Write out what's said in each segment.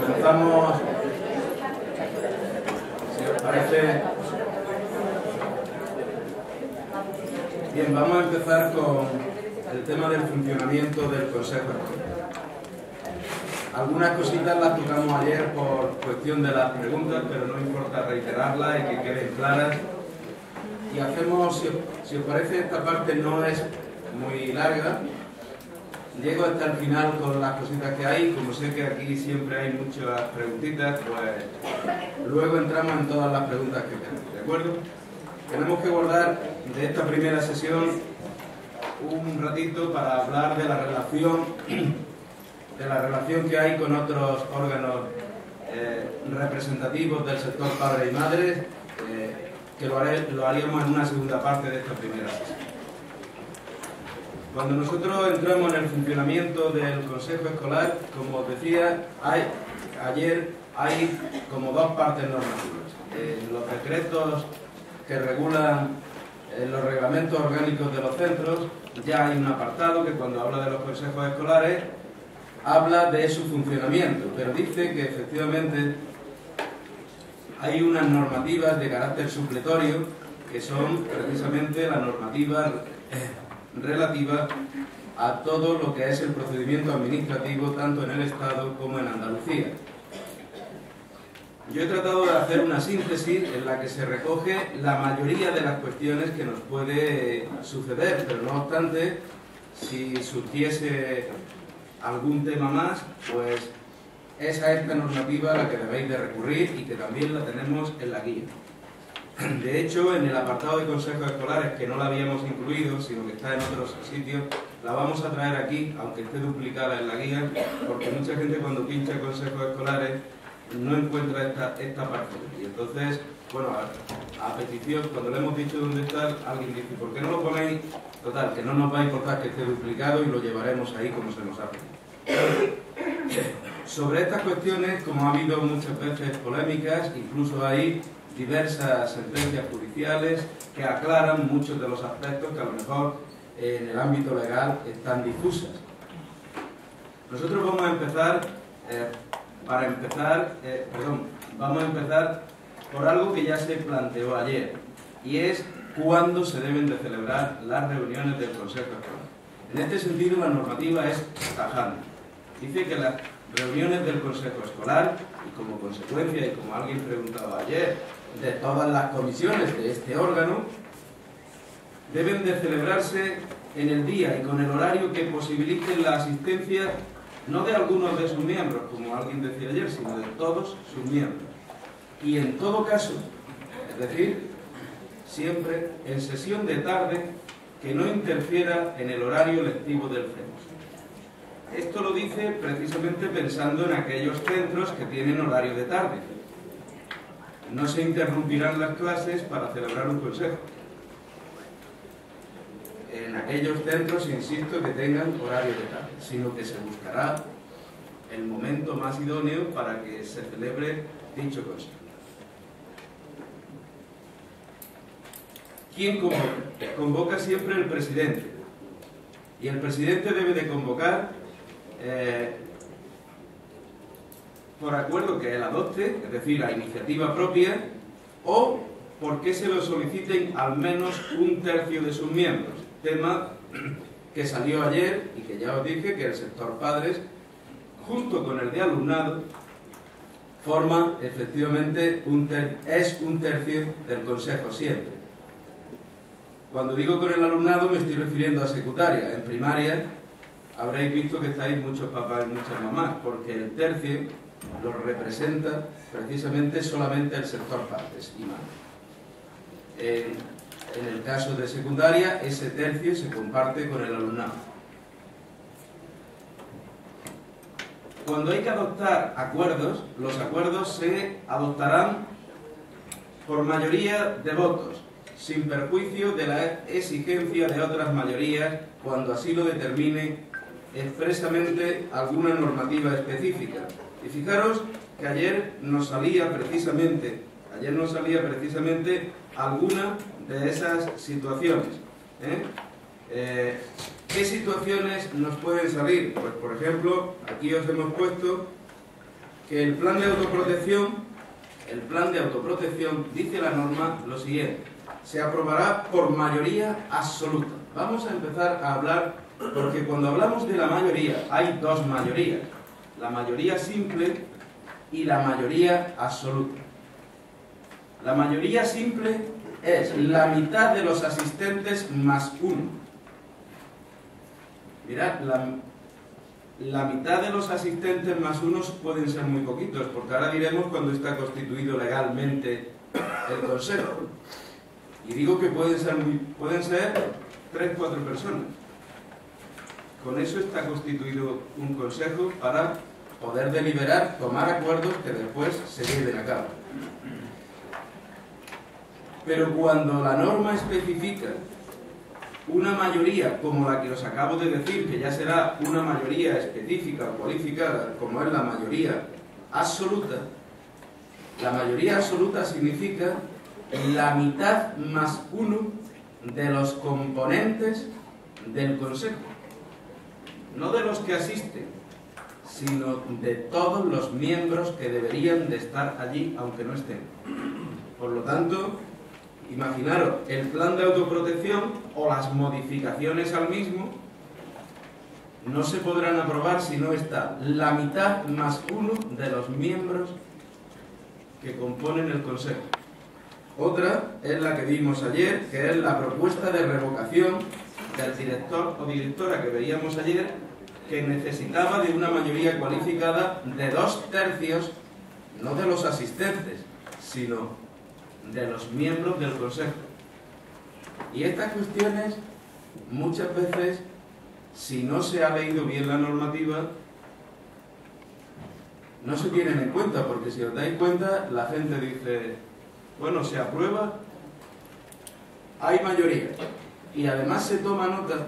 comenzamos, si os parece. Bien, vamos a empezar con el tema del funcionamiento del Consejo Escolar. Algunas cositas las tocamos ayer por cuestión de las preguntas, pero no importa reiterarlas y que queden claras. Y hacemos, si os parece, esta parte no es muy larga. Llego hasta el final con las cositas que hay. Como sé que aquí siempre hay muchas preguntitas, pues luego entramos en todas las preguntas que tenemos, ¿de acuerdo? Tenemos que guardar de esta primera sesión un ratito para hablar de la relación que hay con otros órganos representativos del sector padre y madre, que lo haríamos en una segunda parte de esta primera sesión. Cuando nosotros entramos en el funcionamiento del Consejo Escolar, como os decía, ayer hay como dos partes normativas. Los decretos que regulan los reglamentos orgánicos de los centros, ya hay un apartado que cuando habla de los consejos escolares habla de su funcionamiento, pero dice que efectivamente hay unas normativas de carácter supletorio que son precisamente la normativa relativa a todo lo que es el procedimiento administrativo tanto en el Estado como en Andalucía. Yo he tratado de hacer una síntesis en la que se recoge la mayoría de las cuestiones que nos puede suceder, pero no obstante, si surgiese algún tema más, pues es a esta normativa a la que debéis de recurrir y que también la tenemos en la guía. De hecho, en el apartado de consejos escolares, que no la habíamos incluido, sino que está en otros sitios, la vamos a traer aquí, aunque esté duplicada en la guía, porque mucha gente cuando pincha consejos escolares no encuentra esta parte. Y entonces, bueno, a petición, cuando le hemos dicho dónde está, alguien dice, ¿por qué no lo ponéis? Total, que no nos va a importar que esté duplicado y lo llevaremos ahí como se nos hace. Sobre estas cuestiones, como ha habido muchas veces polémicas, incluso hay diversas sentencias judiciales que aclaran muchos de los aspectos que a lo mejor en el ámbito legal están difusas. Nosotros vamos a empezar, vamos a empezar por algo que ya se planteó ayer, y es cuándo se deben de celebrar las reuniones del Consejo Escolar. En este sentido, la normativa es tajante. Dice que las reuniones del Consejo Escolar, y como consecuencia, y como alguien preguntaba ayer, de todas las comisiones de este órgano, deben de celebrarse en el día y con el horario que posibiliten la asistencia no de algunos de sus miembros, como alguien decía ayer, sino de todos sus miembros. Y en todo caso, es decir, siempre en sesión de tarde que no interfiera en el horario lectivo del centro. Esto lo dice precisamente pensando en aquellos centros que tienen horario de tarde. No se interrumpirán las clases para celebrar un consejo. En aquellos centros, insisto, que tengan horario de tarde, sino que se buscará el momento más idóneo para que se celebre dicho consejo. ¿Quién convoca? Convoca siempre el presidente. Y el presidente debe de convocar por acuerdo que él adopte, es decir, a iniciativa propia, o porque se lo soliciten al menos un tercio de sus miembros. Tema que salió ayer y que ya os dije que el sector padres, junto con el de alumnado, forma efectivamente un tercio del consejo siempre. Cuando digo con el alumnado me estoy refiriendo a secundaria. En primaria habréis visto que estáis muchos papás y muchas mamás, porque el tercio lo representa precisamente solamente el sector padres y madres. En el caso de secundaria, ese tercio se comparte con el alumnado. Cuando hay que adoptar acuerdos, los acuerdos se adoptarán por mayoría de votos, sin perjuicio de la exigencia de otras mayorías cuando así lo determine expresamente alguna normativa específica. Y fijaros que ayer nos salía precisamente alguna de esas situaciones. ¿Qué situaciones nos pueden salir? Pues por ejemplo, aquí os hemos puesto que el plan de autoprotección, dice la norma lo siguiente: se aprobará por mayoría absoluta. Vamos a empezar a hablar, porque cuando hablamos de la mayoría, hay dos mayorías: la mayoría simple y la mayoría absoluta. La mayoría simple es la mitad de los asistentes más uno. Mirad, la mitad de los asistentes más unos pueden ser muy poquitos, porque ahora diremos cuando está constituido legalmente el consejo. Y digo que pueden ser 3-4 personas. Con eso está constituido un consejo para poder deliberar, tomar acuerdos que después se lleven a cabo. Pero cuando la norma especifica una mayoría como la que os acabo de decir, que ya será una mayoría específica o cualificada, como es la mayoría absoluta, la mayoría absoluta significa la mitad más uno de los componentes del consejo. No de los que asisten, sino de todos los miembros que deberían de estar allí, aunque no estén. Por lo tanto, imaginaros, el plan de autoprotección o las modificaciones al mismo no se podrán aprobar si no está la mitad más uno de los miembros que componen el consejo. Otra es la que vimos ayer, que es la propuesta de revocación del director o directora que veíamos ayer, que necesitaba de una mayoría cualificada de 2/3, no de los asistentes, sino de los miembros del consejo. Y estas cuestiones, muchas veces, si no se ha leído bien la normativa, no se tienen en cuenta, porque si os dais cuenta, la gente dice, bueno, se aprueba, hay mayoría, y además se toma nota,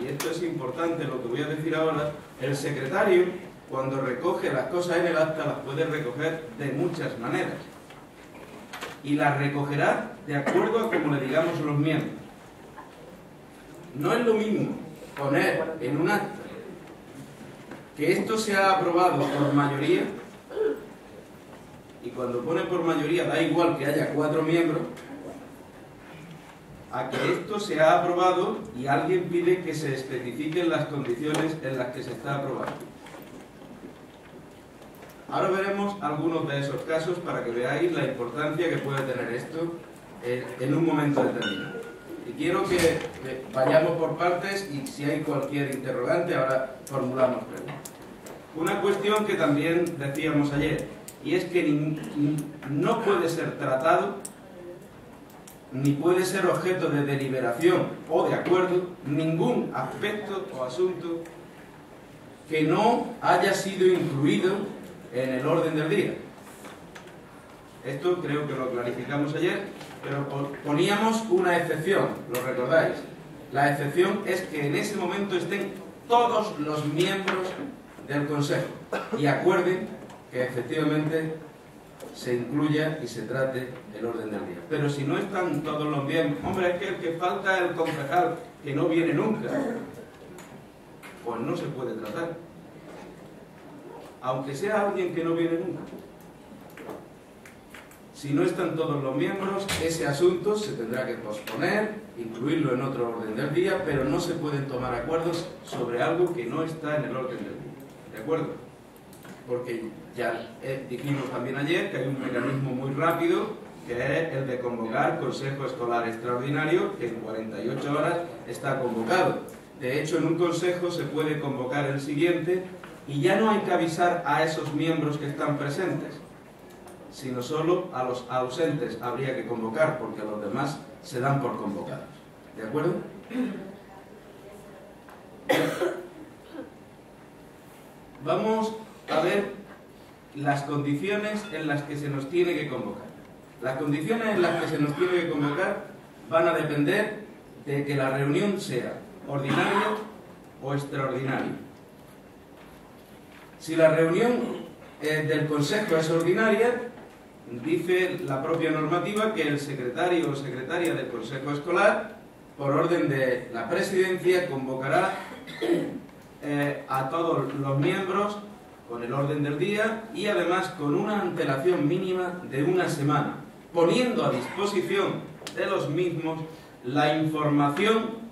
y esto es importante lo que voy a decir ahora, el secretario, cuando recoge las cosas en el acta, las puede recoger de muchas maneras, y las recogerá de acuerdo a como le digamos los miembros. No es lo mismo poner en un acta que esto se ha aprobado por mayoría, y cuando pone por mayoría da igual que haya 4 miembros, a que esto se ha aprobado y alguien pide que se especifiquen las condiciones en las que se está aprobando. Ahora veremos algunos de esos casos para que veáis la importancia que puede tener esto en un momento determinado. Y quiero que vayamos por partes y si hay cualquier interrogante, ahora formulamos preguntas. Una cuestión que también decíamos ayer, y es que no puede ser tratado ni puede ser objeto de deliberación o de acuerdo ningún aspecto o asunto que no haya sido incluido en el orden del día. Esto creo que lo clarificamos ayer, pero poníamos una excepción, ¿lo recordáis? La excepción es que en ese momento estén todos los miembros del Consejo y acuerden que efectivamente se incluya y se trate el orden del día. Pero si no están todos los miembros, hombre, es que el que falta es el concejal, que no viene nunca, pues no se puede tratar. Aunque sea alguien que no viene nunca. Si no están todos los miembros, ese asunto se tendrá que posponer, incluirlo en otro orden del día, pero no se pueden tomar acuerdos sobre algo que no está en el orden del día. ¿De acuerdo? Porque ya dijimos también ayer que hay un mecanismo muy rápido, que es el de convocar Consejo Escolar Extraordinario, que en 48 horas está convocado. De hecho, en un consejo se puede convocar el siguiente y ya no hay que avisar a esos miembros que están presentes, sino solo a los ausentes habría que convocar, porque los demás se dan por convocados. ¿De acuerdo? Vamos a ver las condiciones en las que se nos tiene que convocar. Las condiciones en las que se nos tiene que convocar van a depender de que la reunión sea ordinaria o extraordinaria. Si la reunión del Consejo es ordinaria, dice la propia normativa que el secretario o secretaria del Consejo Escolar, por orden de la Presidencia, convocará a todos los miembros con el orden del día y además con una antelación mínima de una semana, poniendo a disposición de los mismos la información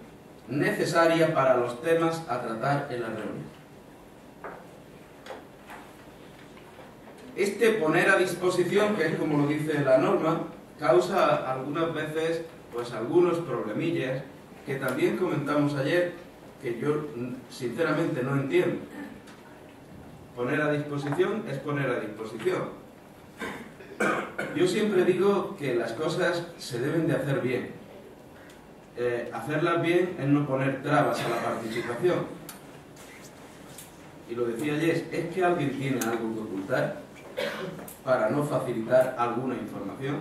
necesaria para los temas a tratar en la reunión. Este poner a disposición, que es como lo dice la norma, causa algunas veces pues algunos problemillas que también comentamos ayer, que yo sinceramente no entiendo. Poner a disposición es poner a disposición. Yo siempre digo que las cosas se deben de hacer bien. Hacerlas bien es no poner trabas a la participación. Y lo decía ayer, ¿es que alguien tiene algo que ocultar para no facilitar alguna información?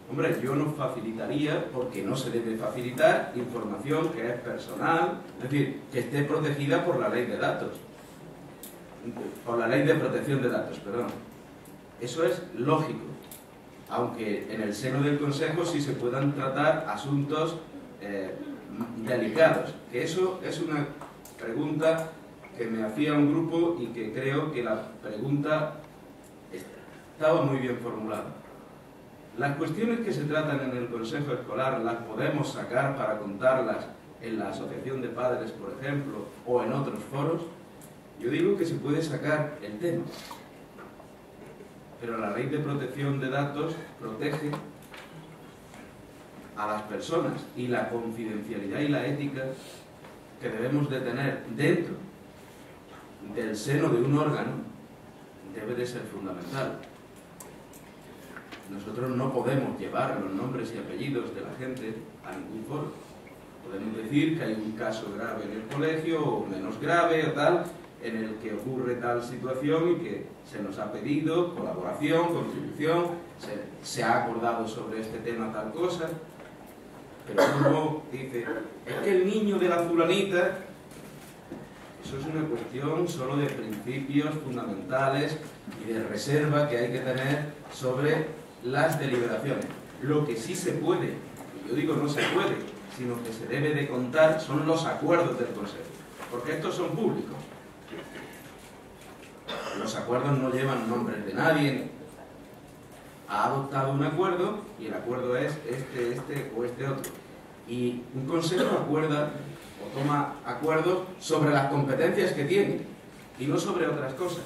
Hombre, yo no facilitaría, porque no se debe facilitar, información que es personal, es decir, que esté protegida por la ley de datos. Por la ley de protección de datos, perdón. Eso es lógico, aunque en el seno del Consejo sí se puedan tratar asuntos delicados, que eso es una pregunta que me hacía un grupo y que creo que la pregunta estaba muy bien formulada. Las cuestiones que se tratan en el Consejo Escolar las podemos sacar para contarlas en la Asociación de Padres, por ejemplo, o en otros foros. Yo digo que se puede sacar el tema, pero la Ley de Protección de Datos protege a las personas y la confidencialidad y la ética que debemos de tener dentro del seno de un órgano debe de ser fundamental. Nosotros no podemos llevar los nombres y apellidos de la gente a ningún foro. Podemos decir que hay un caso grave en el colegio o menos grave o tal, en el que ocurre tal situación y que se nos ha pedido colaboración, contribución, se ha acordado sobre este tema tal cosa, pero uno dice, es que el niño de la fulanita, eso es una cuestión solo de principios fundamentales y de reserva que hay que tener sobre las deliberaciones. Lo que sí se puede, y yo digo no se puede, sino que se debe de contar son los acuerdos del Consejo, porque estos son públicos. Los acuerdos no llevan nombres de nadie. Ha adoptado un acuerdo y el acuerdo es este o este otro. Y un consejo acuerda o toma acuerdos sobre las competencias que tiene y no sobre otras cosas.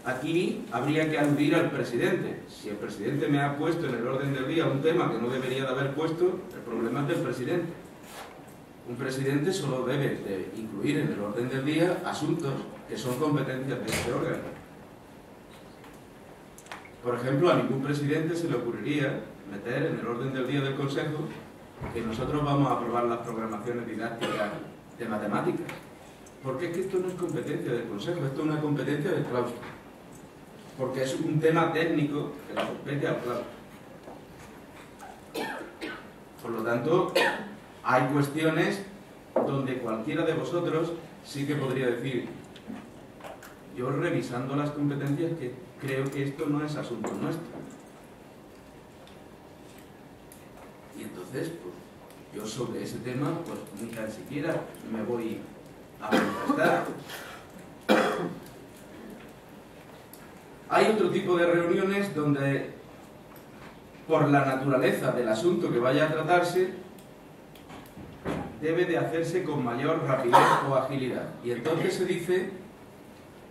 Aquí habría que aludir al presidente. Si el presidente me ha puesto en el orden del día un tema que no debería de haber puesto, el problema es del presidente. Un presidente solo debe de incluir en el orden del día asuntos que son competencias de este órgano. Por ejemplo, a ningún presidente se le ocurriría meter en el orden del día del Consejo que nosotros vamos a aprobar las programaciones didácticas de matemáticas. Porque es que esto no es competencia del Consejo, esto es una competencia del claustro. Porque es un tema técnico que le compete al claustro. Por lo tanto, hay cuestiones donde cualquiera de vosotros sí que podría decir, yo revisando las competencias, que creo que esto no es asunto nuestro. Y entonces, pues, yo sobre ese tema, pues ni tan siquiera me voy a manifestar. Hay otro tipo de reuniones donde, por la naturaleza del asunto que vaya a tratarse, debe de hacerse con mayor rapidez o agilidad. Y entonces se dice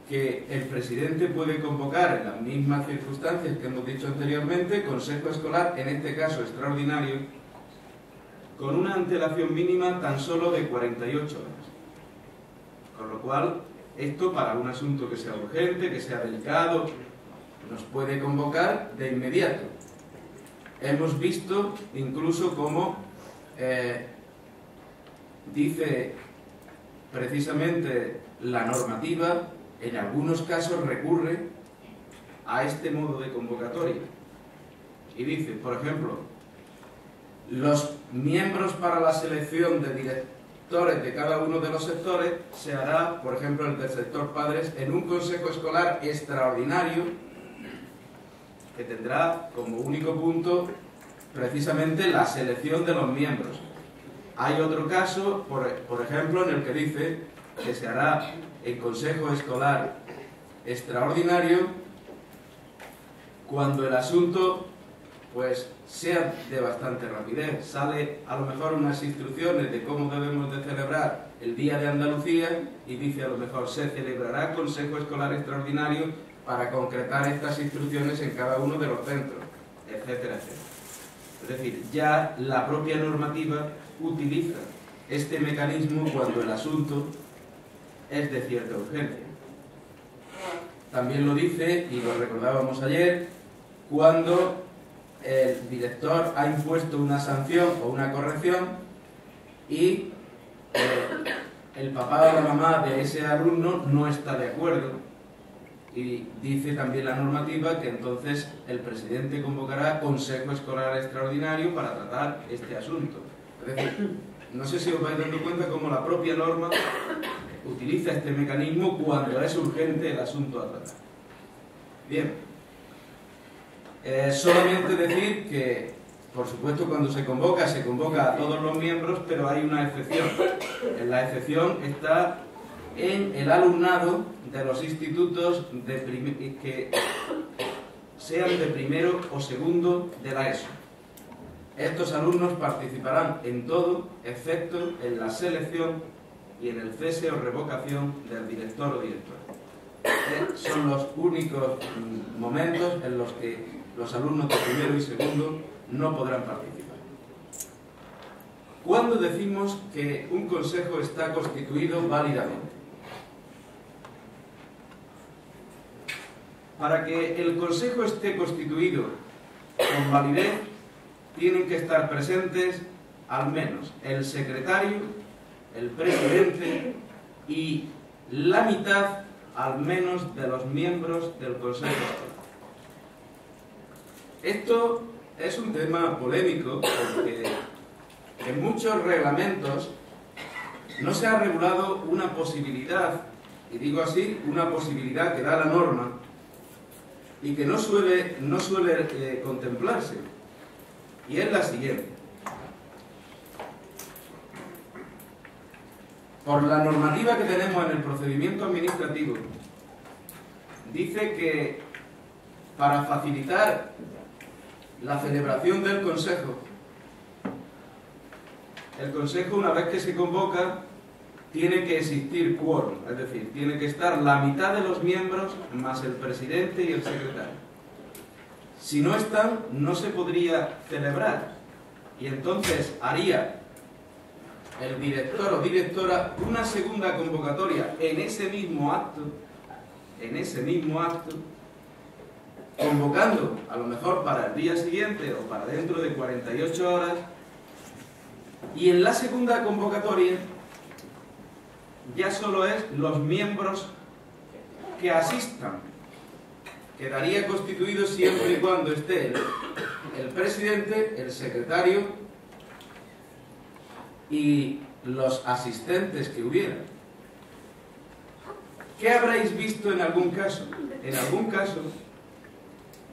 que el presidente puede convocar en las mismas circunstancias que hemos dicho anteriormente, consejo escolar, en este caso extraordinario, con una antelación mínima tan solo de 48 horas. Con lo cual, esto para un asunto que sea urgente, que sea delicado, nos puede convocar de inmediato. Hemos visto incluso cómo dice precisamente la normativa, en algunos casos recurre a este modo de convocatoria. Y dice, por ejemplo, los miembros para la selección de directores de cada uno de los sectores se hará, por ejemplo, el del sector padres, en un consejo escolar extraordinario que tendrá como único punto precisamente la selección de los miembros. Hay otro caso, por ejemplo, en el que dice que se hará en Consejo Escolar Extraordinario cuando el asunto pues sea de bastante rapidez. Sale a lo mejor unas instrucciones de cómo debemos de celebrar el Día de Andalucía y dice a lo mejor se celebrará Consejo Escolar Extraordinario para concretar estas instrucciones en cada uno de los centros, etcétera, etcétera. Es decir, ya la propia normativa utiliza este mecanismo cuando el asunto es de cierta urgencia. También lo dice, y lo recordábamos ayer, cuando el director ha impuesto una sanción o una corrección y el papá o la mamá de ese alumno no está de acuerdo. Y dice también la normativa que entonces el presidente convocará Consejo Escolar Extraordinario para tratar este asunto. Es decir, no sé si os vais dando cuenta cómo la propia norma utiliza este mecanismo cuando es urgente el asunto a tratar. Bien. Solamente decir que, por supuesto, cuando se convoca a todos los miembros, pero hay una excepción. La excepción está en el alumnado de los institutos que sean de primero o segundo de la ESO. Estos alumnos participarán en todo, excepto en la selección y en el cese o revocación del director o directora. Son los únicos momentos en los que los alumnos de primero y segundo no podrán participar. ¿Cuándo decimos que un consejo está constituido válidamente? Para que el consejo esté constituido con validez, tienen que estar presentes al menos el secretario, el presidente y la mitad al menos de los miembros del consejo escolar. Esto es un tema polémico porque en muchos reglamentos no se ha regulado una posibilidad, y digo así, una posibilidad que da la norma y que no suele contemplarse, y es la siguiente. Por la normativa que tenemos en el procedimiento administrativo, dice que para facilitar la celebración del consejo, el consejo, una vez que se convoca, tiene que existir quórum, es decir, tiene que estar la mitad de los miembros más el presidente y el secretario. Si no están, no se podría celebrar, y entonces haría el director o directora una segunda convocatoria en ese mismo acto, convocando a lo mejor para el día siguiente o para dentro de 48 horas, y en la segunda convocatoria ya solo es los miembros que asistan. Quedaría constituido siempre y cuando esté el presidente, el secretario y los asistentes que hubiera. ¿Qué habréis visto en algún caso? En algún caso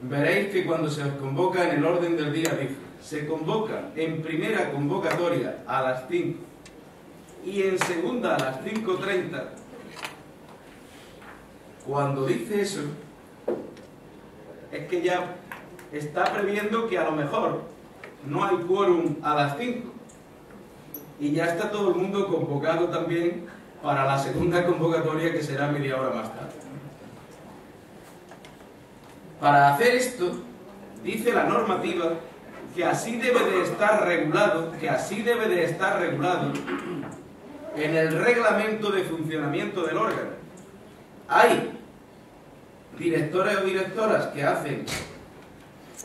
veréis que cuando se os convoca en el orden del día dice, se convoca en primera convocatoria a las 5 y en segunda a las 5:30. Cuando dice eso, es que ya está previendo que a lo mejor no hay quórum a las 5 y ya está todo el mundo convocado también para la segunda convocatoria, que será media hora más tarde. Para hacer esto, dice la normativa que así debe de estar regulado, en el reglamento de funcionamiento del órgano. Hay directores o directoras que hacen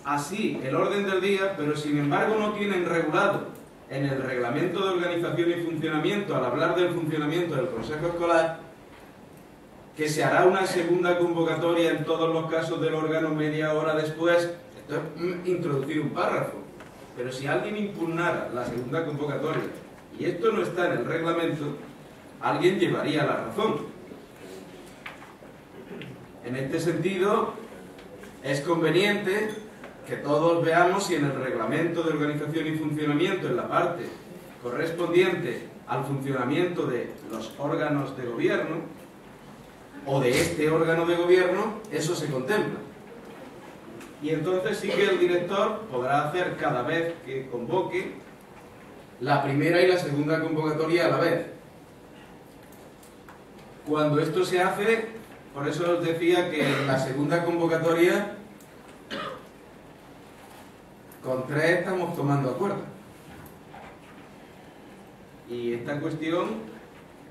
así el orden del día, pero sin embargo no tienen regulado en el reglamento de organización y funcionamiento, al hablar del funcionamiento del consejo escolar, que se hará una segunda convocatoria en todos los casos del órgano media hora después. Esto es introducir un párrafo, pero si alguien impugnara la segunda convocatoria y esto no está en el reglamento, alguien llevaría la razón. En este sentido, es conveniente que todos veamos si en el reglamento de organización y funcionamiento, en la parte correspondiente al funcionamiento de los órganos de gobierno o de este órgano de gobierno, eso se contempla. Y entonces sí que el director podrá hacer cada vez que convoque la primera y la segunda convocatoria a la vez. Cuando esto se hace, por eso os decía que en la segunda convocatoria con 3 estamos tomando acuerdo. Y esta cuestión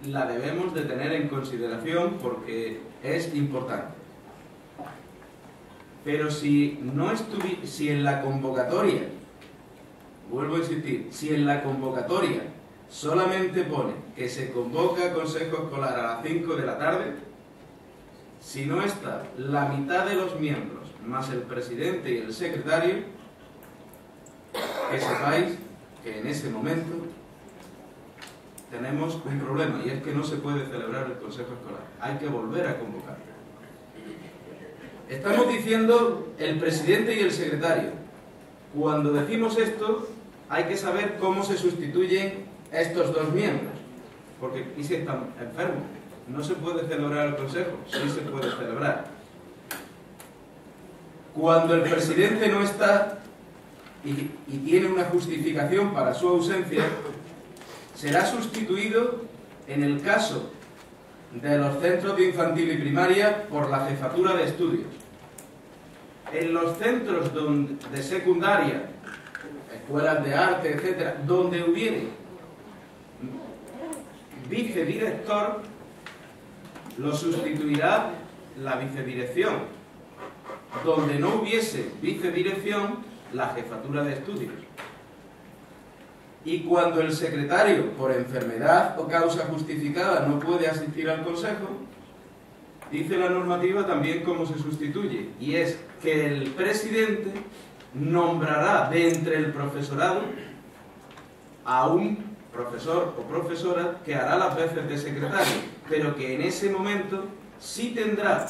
la debemos de tener en consideración porque es importante. Pero si en la convocatoria, vuelvo a insistir, si en la convocatoria solamente pone que se convoca consejo escolar a las 5 de la tarde, si no está la mitad de los miembros, más el presidente y el secretario, que sepáis que en ese momento tenemos un problema, y es que no se puede celebrar el consejo escolar. Hay que volver a convocar. Estamos diciendo el presidente y el secretario. Cuando decimos esto, hay que saber cómo se sustituyen estos 2 miembros. Porque aquí se están enfermos. No se puede celebrar el consejo, sí se puede celebrar. Cuando el presidente no está y tiene una justificación para su ausencia, será sustituido, en el caso de los centros de infantil y primaria, por la jefatura de estudios. En los centros de secundaria, escuelas de arte, etcétera, donde hubiere vicedirector, lo sustituirá la vicedirección. Donde no hubiese vicedirección, la jefatura de estudios. Y cuando el secretario, por enfermedad o causa justificada, no puede asistir al consejo, dice la normativa también cómo se sustituye, y es que el presidente nombrará de entre el profesorado a un profesor o profesora que hará las veces de secretario, pero que en ese momento sí tendrá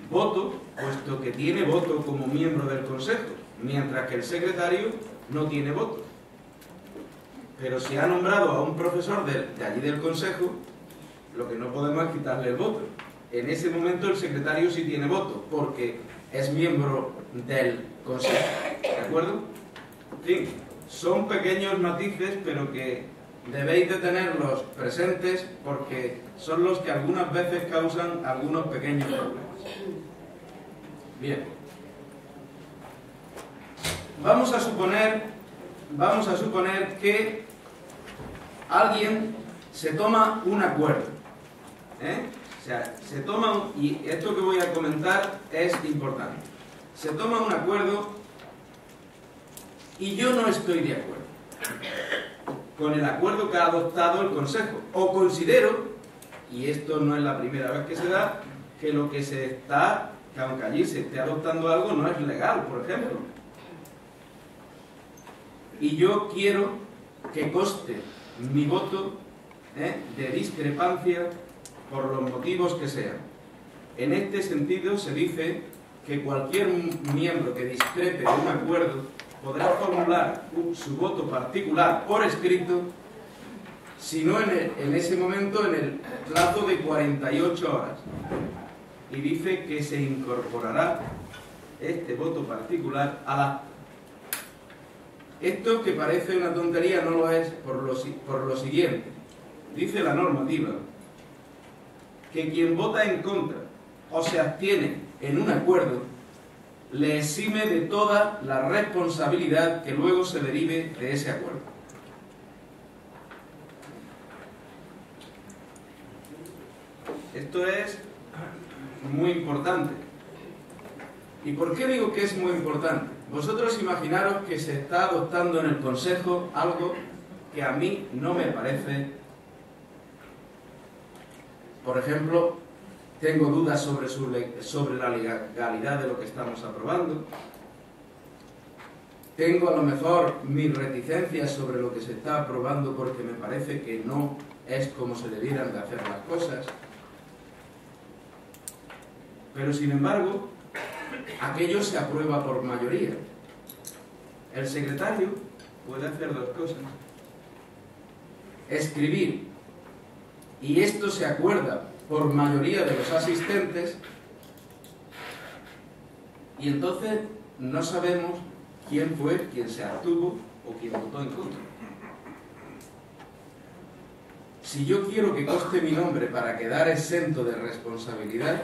voto, puesto que tiene voto como miembro del consejo, mientras que el secretario no tiene voto. Pero si ha nombrado a un profesor de allí del consejo, lo que no podemos es quitarle el voto. En ese momento el secretario sí tiene voto, porque es miembro del consejo. ¿De acuerdo? En fin, son pequeños matices, pero que debéis de tenerlos presentes porque son los que algunas veces causan algunos pequeños problemas. Bien. Vamos a suponer que alguien se toma un acuerdo. O sea, se toma y esto que voy a comentar es importante. Se toma un acuerdo y yo no estoy de acuerdo con el acuerdo que ha adoptado el Consejo. O considero, y esto no es la primera vez que se da, que lo que se está, que aunque allí se esté adoptando algo, no es legal, por ejemplo. Y yo quiero que conste mi voto de discrepancia por los motivos que sean. En este sentido se dice que cualquier miembro que discrepe de un acuerdo podrá formular su voto particular por escrito, si no en ese momento en el plazo de 48 horas. Y dice que se incorporará este voto particular al acta. Esto, que parece una tontería, no lo es por lo siguiente. Dice la normativa que quien vota en contra o se abstiene en un acuerdo le exime de toda la responsabilidad que luego se derive de ese acuerdo. Esto es muy importante. ¿Y por qué digo que es muy importante? Vosotros imaginaros que se está adoptando en el Consejo algo que a mí no me parece. Por ejemplo, tengo dudas sobre la legalidad de lo que estamos aprobando. Tengo a lo mejor mis reticencias sobre lo que se está aprobando porque me parece que no es como se debieran de hacer las cosas. Pero sin embargo, aquello se aprueba por mayoría. El secretario puede hacer dos cosas. escribir y esto se acuerda por mayoría de los asistentes, y entonces no sabemos quién fue quien se abstuvo o quien votó en contra. Si yo quiero que conste mi nombre para quedar exento de responsabilidad,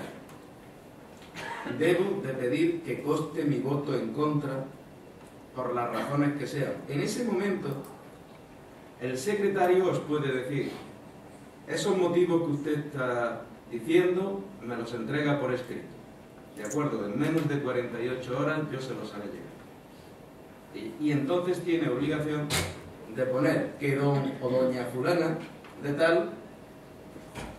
debo de pedir que conste mi voto en contra por las razones que sean. En ese momento, el secretario os puede decir: esos motivos que usted está diciendo me los entrega por escrito. ¿De acuerdo? En menos de 48 horas yo se los haré llegar. Y entonces tiene obligación de poner que don o doña fulana de tal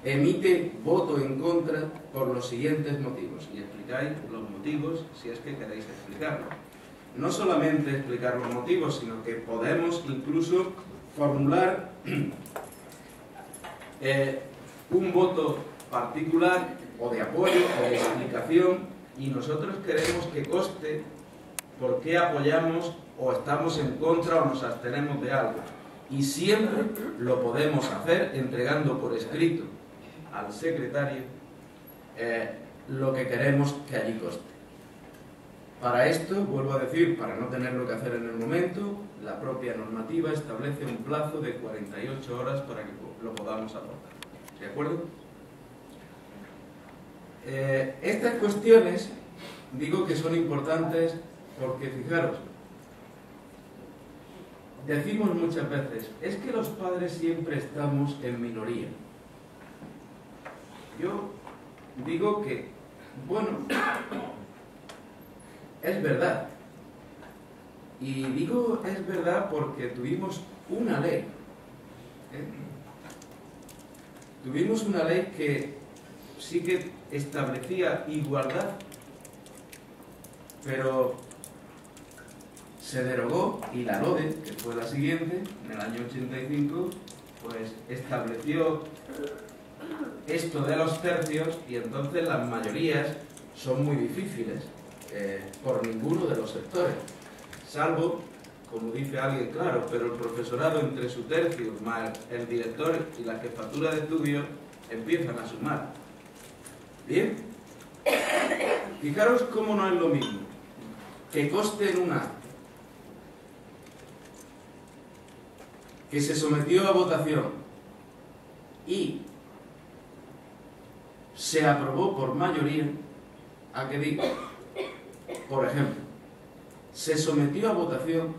emite voto en contra por los siguientes motivos. Y explicáis los motivos si es que queréis explicarlos. No solamente explicar los motivos, sino que podemos incluso formular un voto particular o de apoyo o de explicación, y nosotros queremos que conste por qué apoyamos o estamos en contra o nos abstenemos de algo. Y siempre lo podemos hacer entregando por escrito al secretario lo que queremos que allí conste. Para esto, vuelvo a decir, para no tenerlo que hacer en el momento, la propia normativa establece un plazo de 48 horas para que lo podamos aportar. ¿De acuerdo? Estas cuestiones digo que son importantes porque, fijaros, decimos muchas veces, es que los padres siempre estamos en minoría. Yo digo que, bueno, es verdad. Y digo es verdad porque tuvimos una ley. Tuvimos una ley que sí que establecía igualdad, pero se derogó, y la LODE, que fue la siguiente, en el año 85, pues estableció esto de los tercios, y entonces las mayorías son muy difíciles por ninguno de los sectores, salvo, como dice alguien, claro, pero el profesorado entre su tercio más el director y la jefatura de estudios empiezan a sumar. Bien, fijaros cómo no es lo mismo que conste en un acto que se sometió a votación y se aprobó por mayoría, a que digo, por ejemplo, se sometió a votación,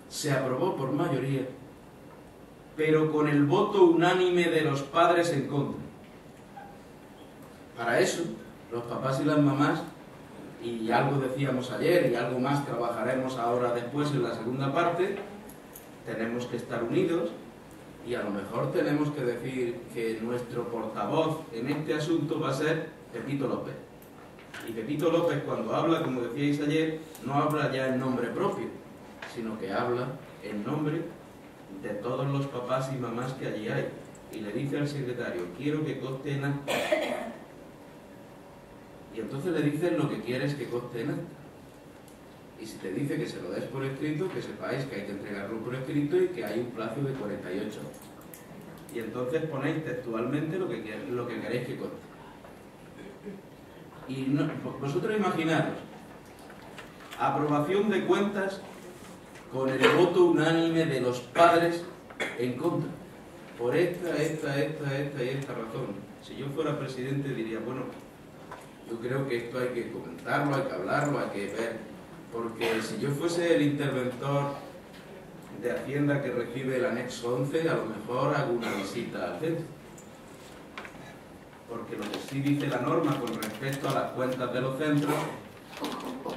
se aprobó por mayoría, pero con el voto unánime de los padres en contra. Para eso, los papás y las mamás, y algo decíamos ayer y algo más trabajaremos ahora después en la segunda parte, tenemos que estar unidos, y a lo mejor tenemos que decir que nuestro portavoz en este asunto va a ser Pepito López. Y Pepito López, cuando habla, como decíais ayer, no habla ya en nombre propio, sino que habla en nombre de todos los papás y mamás que allí hay. Y le dice al secretario, quiero que conste en acta. Y entonces le dices lo que quieres que conste en acta. Y si te dice que se lo des por escrito, que sepáis que hay que entregarlo por escrito y que hay un plazo de 48 horas. Y entonces ponéis textualmente lo que queréis que conste. Y no, vosotros imaginaros, aprobación de cuentas con el voto unánime de los padres en contra, por esta y esta razón. Si yo fuera presidente diría, bueno, yo creo que esto hay que comentarlo, hay que hablarlo, hay que ver. Porque si yo fuese el interventor de Hacienda que recibe el anexo 11, a lo mejor hago una visita al centro. Porque lo que sí dice la norma con respecto a las cuentas de los centros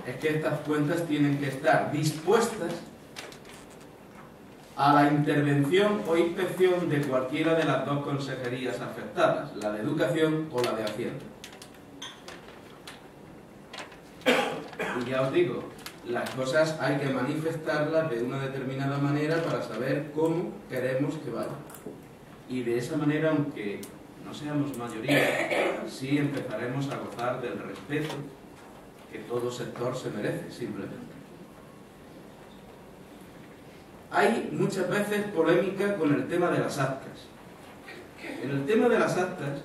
es que estas cuentas tienen que estar dispuestas a la intervención o inspección de cualquiera de las dos consejerías afectadas, la de Educación o la de Hacienda. Y ya os digo, las cosas hay que manifestarlas de una determinada manera para saber cómo queremos que vayan. Y de esa manera, aunque no seamos mayoría, sí empezaremos a gozar del respeto que todo sector se merece, simplemente. hay muchas veces polémica con el tema de las actas. En el tema de las actas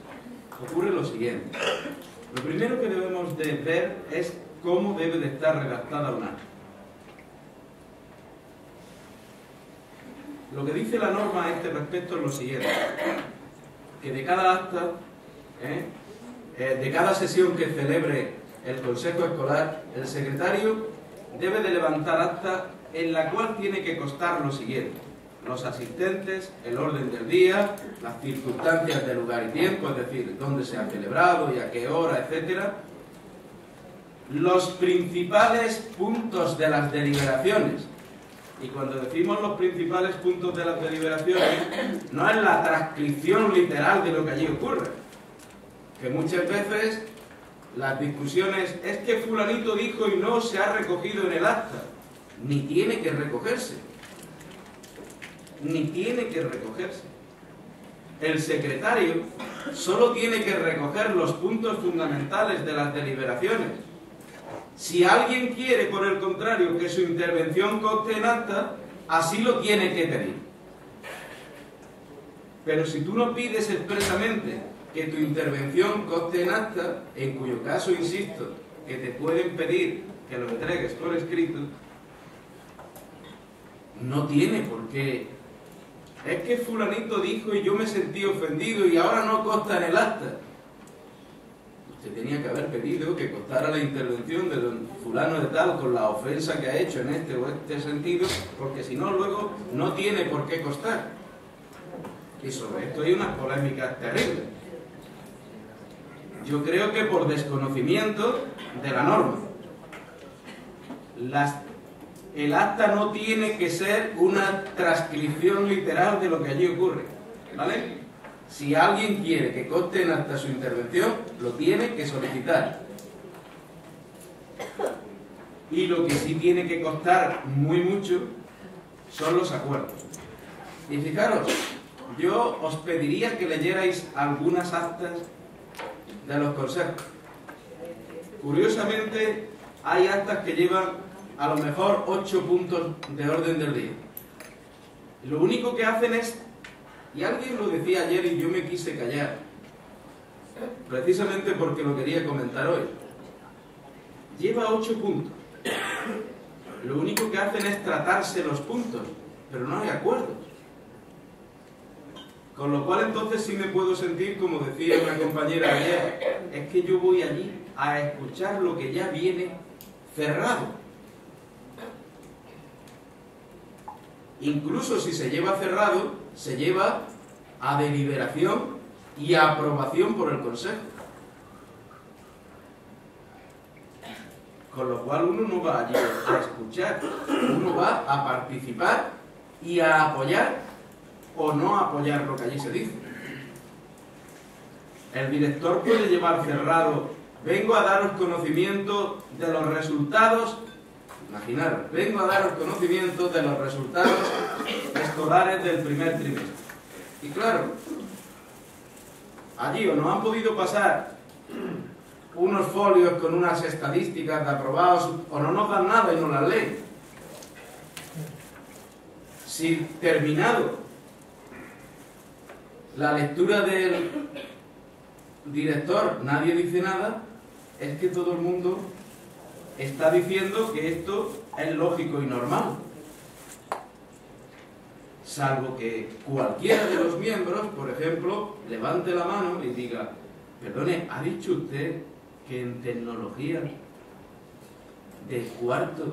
ocurre lo siguiente. Lo primero que debemos de ver es cómo debe de estar redactada una acta. Lo que dice la norma a este respecto es lo siguiente, que de cada acta, de cada sesión que celebre el Consejo Escolar, el secretario debe de levantar acta en la cual tiene que constar lo siguiente: los asistentes, el orden del día, las circunstancias de lugar y tiempo, es decir, dónde se ha celebrado y a qué hora, etcétera, los principales puntos de las deliberaciones. Y cuando decimos los principales puntos de las deliberaciones, no es la transcripción literal de lo que allí ocurre, que muchas veces las discusiones es que fulanito dijo y no se ha recogido en el acta. Ni tiene que recogerse. Ni tiene que recogerse. El secretario solo tiene que recoger los puntos fundamentales de las deliberaciones. Si alguien quiere, por el contrario, que su intervención conste en acta, así lo tiene que pedir. Pero si tú no pides expresamente que tu intervención conste en acta, en cuyo caso, insisto, que te pueden pedir que lo entregues por escrito, no tiene por qué. Es que fulanito dijo y yo me sentí ofendido y ahora no consta en el acta. Usted tenía que haber pedido que constara la intervención de don fulano de tal con la ofensa que ha hecho en este o este sentido, porque si no, luego no tiene por qué constar. Y sobre esto hay unas polémicas terribles. Yo creo que por desconocimiento de la norma. El acta no tiene que ser una transcripción literal de lo que allí ocurre, ¿vale? Si alguien quiere que conste en acta su intervención, lo tiene que solicitar. Y lo que sí tiene que constar muy mucho son los acuerdos. Y fijaros, yo os pediría que leyerais algunas actas de los consejos. Curiosamente, hay actas que llevan a lo mejor 8 puntos de orden del día. Lo único que hacen es, y alguien lo decía ayer y yo me quise callar, precisamente porque lo quería comentar hoy, lleva 8 puntos. Lo único que hacen es tratarse los puntos, pero no hay acuerdos. Con lo cual entonces sí me puedo sentir, como decía una compañera ayer, es que yo voy allí a escuchar lo que ya viene cerrado. Incluso si se lleva cerrado, se lleva a deliberación y a aprobación por el Consejo. Con lo cual uno no va allí a escuchar, uno va a participar y a apoyar o no apoyar lo que allí se dice. El director puede llevar cerrado: vengo a daros conocimiento de los resultados. Imaginaros, vengo a daros conocimiento de los resultados escolares del primer trimestre. Y claro, allí o nos han podido pasar unos folios con unas estadísticas de aprobados, o no nos dan nada y nos las leen. Si terminado la lectura del director nadie dice nada, es que todo el mundo está diciendo que esto es lógico y normal, salvo que cualquiera de los miembros, por ejemplo, levante la mano y diga: perdone, ¿ha dicho usted que en tecnología de cuarto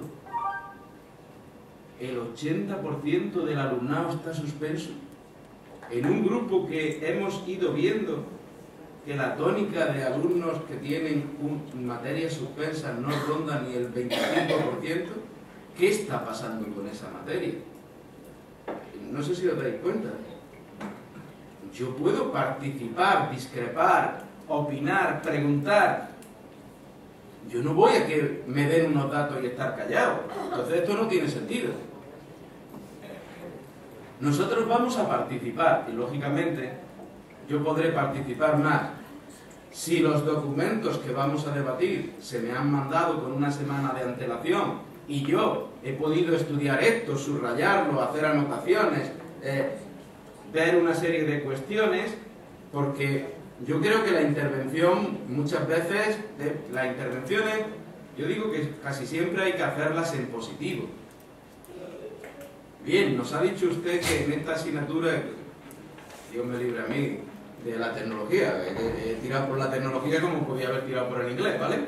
el 80% del alumnado está suspenso? En un grupo que hemos ido viendo que la tónica de alumnos que tienen materias suspensas no ronda ni el 25%, ¿qué está pasando con esa materia? No sé si os dais cuenta. Yo puedo participar, discrepar, opinar, preguntar. Yo no voy a que me den unos datos y estar callado. Entonces esto no tiene sentido. Nosotros vamos a participar y, lógicamente, yo podré participar más si los documentos que vamos a debatir se me han mandado con una semana de antelación y yo he podido estudiar esto, subrayarlo, hacer anotaciones, ver una serie de cuestiones, porque yo creo que la intervención, muchas veces, las intervenciones, yo digo que casi siempre hay que hacerlas en positivo. Bien, nos ha dicho usted que en esta asignatura, Dios me libre a mí, de la tecnología, he tirado por la tecnología como podía haber tirado por el inglés, ¿vale?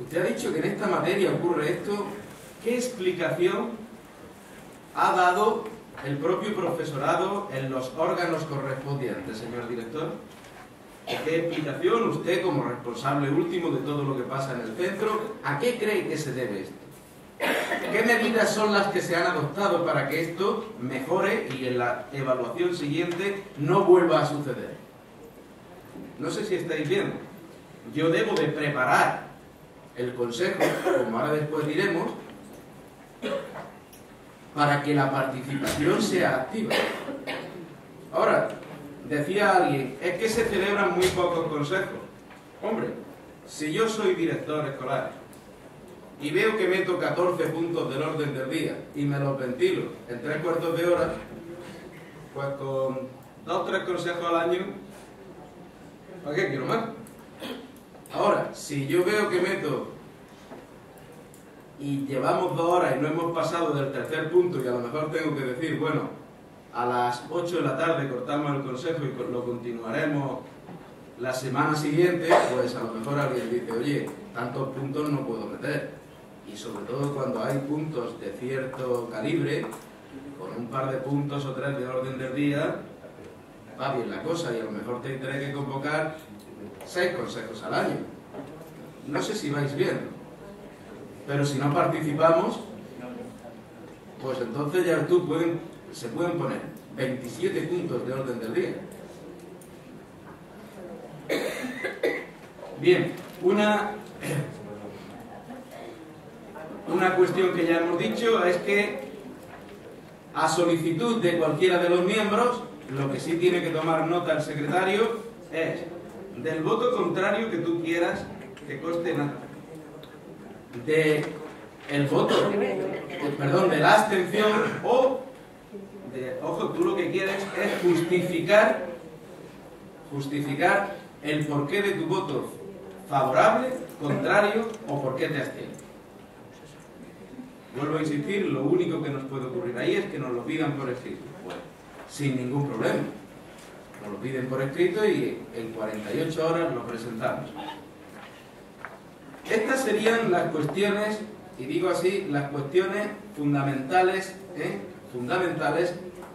Usted ha dicho que en esta materia ocurre esto. ¿Qué explicación ha dado el propio profesorado en los órganos correspondientes, señor director? ¿Qué explicación usted, como responsable último de todo lo que pasa en el centro, a qué cree que se debe esto? ¿Qué medidas son las que se han adoptado para que esto mejore y en la evaluación siguiente no vuelva a suceder? No sé si estáis viendo. Yo debo de preparar el consejo, como ahora después diremos, para que la participación sea activa. Ahora, decía alguien, es que se celebran muy pocos consejos. Hombre, si yo soy director escolar y veo que meto 14 puntos del orden del día y me los ventilo en 3/4 de hora, pues con 2 o 3 consejos al año, ¿para qué quiero más? Ahora, si yo veo que meto y llevamos 2 horas y no hemos pasado del tercer punto y a lo mejor tengo que decir, bueno, a las 8 de la tarde cortamos el consejo y lo continuaremos la semana siguiente, pues a lo mejor alguien dice, oye, tantos puntos no puedo meter. Y sobre todo cuando hay puntos de cierto calibre, con un par de puntos o 3 de orden del día, va bien la cosa y a lo mejor tendré que convocar 6 consejos al año. No sé si vais viendo, pero si no participamos, pues entonces ya tú se pueden poner 27 puntos de orden del día. Bien, una cuestión que ya hemos dicho es que a solicitud de cualquiera de los miembros, lo que sí tiene que tomar nota el secretario es del voto contrario que tú quieras que conste nada, de la abstención o ojo, tú lo que quieres es justificar el porqué de tu voto favorable, contrario o por qué te abstienes. Vuelvo a insistir, lo único que nos puede ocurrir ahí es que nos lo pidan por escrito. Bueno, sin ningún problema. Nos lo piden por escrito y en 48 horas lo presentamos. Estas serían las cuestiones, y digo así, las cuestiones fundamentales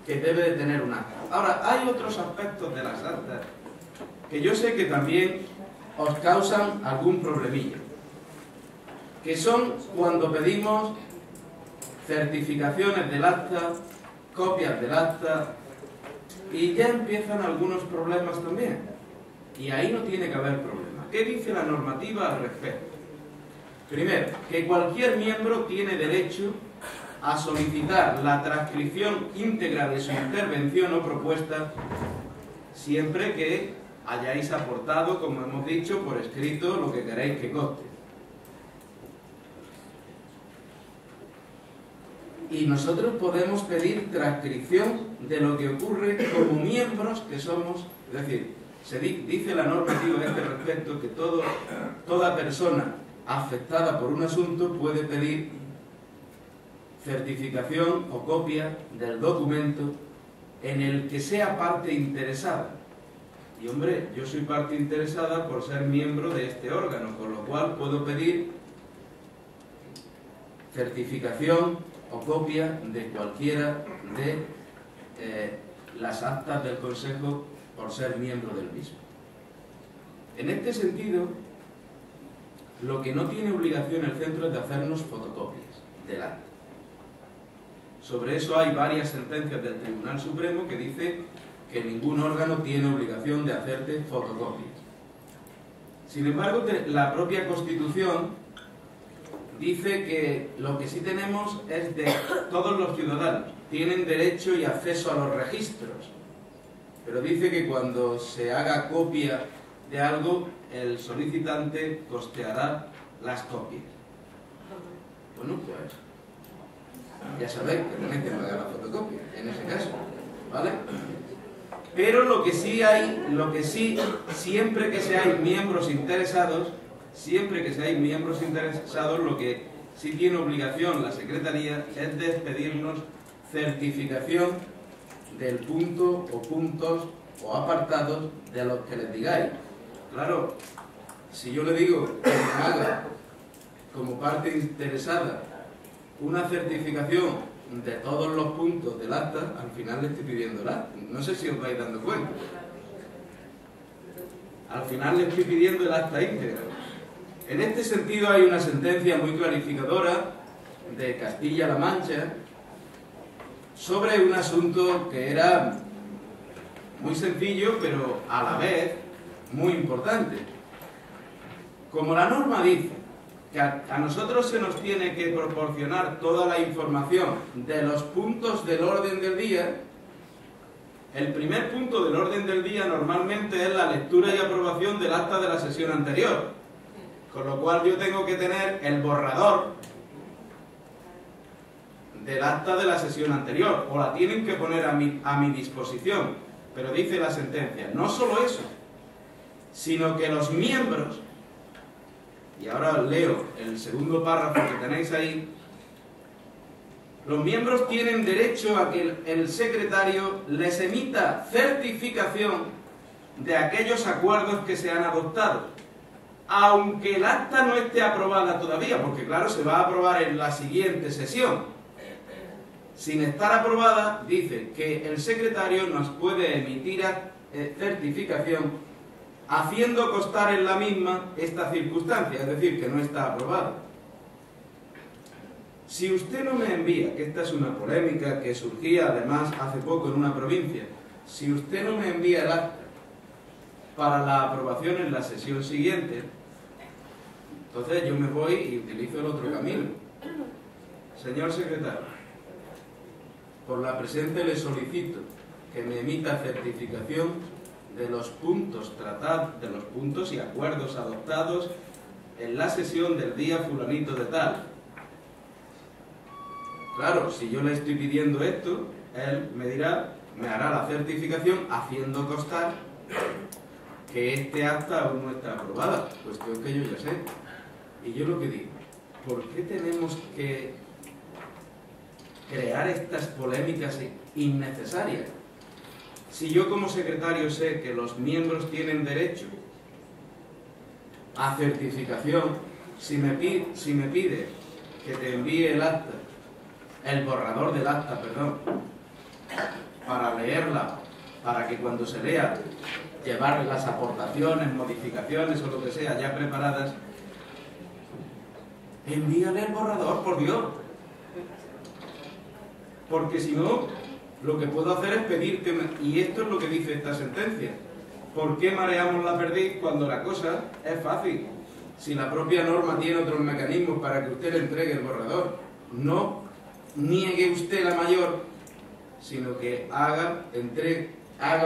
que debe de tener un acta. Ahora, hay otros aspectos de las actas que yo sé que también os causan algún problemilla, que son cuando pedimos certificaciones del acta, copias del acta, y ya empiezan algunos problemas también. Y ahí no tiene que haber problema. ¿Qué dice la normativa al respecto? Primero, que cualquier miembro tiene derecho a solicitar la transcripción íntegra de su intervención o propuesta siempre que hayáis aportado, como hemos dicho, por escrito lo que queréis que conste. Y nosotros podemos pedir transcripción de lo que ocurre como miembros que somos, es decir, dice la normativa a este respecto que toda persona afectada por un asunto puede pedir certificación o copia del documento en el que sea parte interesada. Y hombre, yo soy parte interesada por ser miembro de este órgano, con lo cual puedo pedir certificación o copia de cualquiera de las actas del Consejo por ser miembro del mismo. En este sentido, lo que no tiene obligación el centro es de hacernos fotocopias del acta. Sobre eso hay varias sentencias del Tribunal Supremo que dice que ningún órgano tiene obligación de hacerte fotocopias. Sin embargo, la propia Constitución dice que lo que sí tenemos es de todos los ciudadanos. Tienen derecho y acceso a los registros. Pero dice que cuando se haga copia de algo, el solicitante costeará las copias. Bueno, pues ya sabéis que tenéis que pagar la fotocopia, en ese caso, ¿vale? Pero lo que sí, siempre que seáis miembros interesados, lo que sí tiene obligación la Secretaría es de pedirnos certificación del punto o puntos o apartados de los que les digáis. Claro, si yo le digo que me haga como parte interesada una certificación de todos los puntos del acta, al final le estoy pidiendo el acta. No sé si os vais dando cuenta. Al final le estoy pidiendo el acta íntegra. En este sentido hay una sentencia muy clarificadora de Castilla-La Mancha sobre un asunto que era muy sencillo, pero a la vez muy importante. Como la norma dice que a nosotros se nos tiene que proporcionar toda la información de los puntos del orden del día, el primer punto del orden del día normalmente es la lectura y aprobación del acta de la sesión anterior, con lo cual yo tengo que tener el borrador del acta de la sesión anterior, o la tienen que poner a mi disposición. Pero dice la sentencia, no solo eso, sino que los miembros, y ahora os leo el segundo párrafo que tenéis ahí, los miembros tienen derecho a que el secretario les emita certificación de aquellos acuerdos que se han adoptado, aunque el acta no esté aprobada todavía, porque claro, se va a aprobar en la siguiente sesión. Sin estar aprobada, dice que el secretario nos puede emitir certificación haciendo constar en la misma esta circunstancia, es decir, que no está aprobada. Si usted no me envía, que esta es una polémica que surgía además hace poco en una provincia, si usted no me envía el acta para la aprobación en la sesión siguiente, entonces yo me voy y utilizo el otro camino. Señor secretario, por la presente le solicito que me emita certificación de los puntos tratados, de los puntos y acuerdos adoptados en la sesión del día fulanito de tal. Claro, si yo le estoy pidiendo esto, él me dirá, me hará la certificación haciendo constar que este acta aún no está aprobada, cuestión que yo ya sé. Y yo lo que digo, ¿por qué tenemos que crear estas polémicas innecesarias? Si yo como secretario sé que los miembros tienen derecho a certificación, si me pide que te envíe el acta, el borrador del acta, perdón, para leerla, para que cuando se lea, llevar las aportaciones, modificaciones o lo que sea ya preparadas, envíale el borrador, por Dios. Porque si no, lo que puedo hacer es pedir que y esto es lo que dice esta sentencia. ¿Por qué mareamos la perdiz cuando la cosa es fácil? Si la propia norma tiene otros mecanismos para que usted le entregue el borrador. No niegue usted la mayor, sino que haga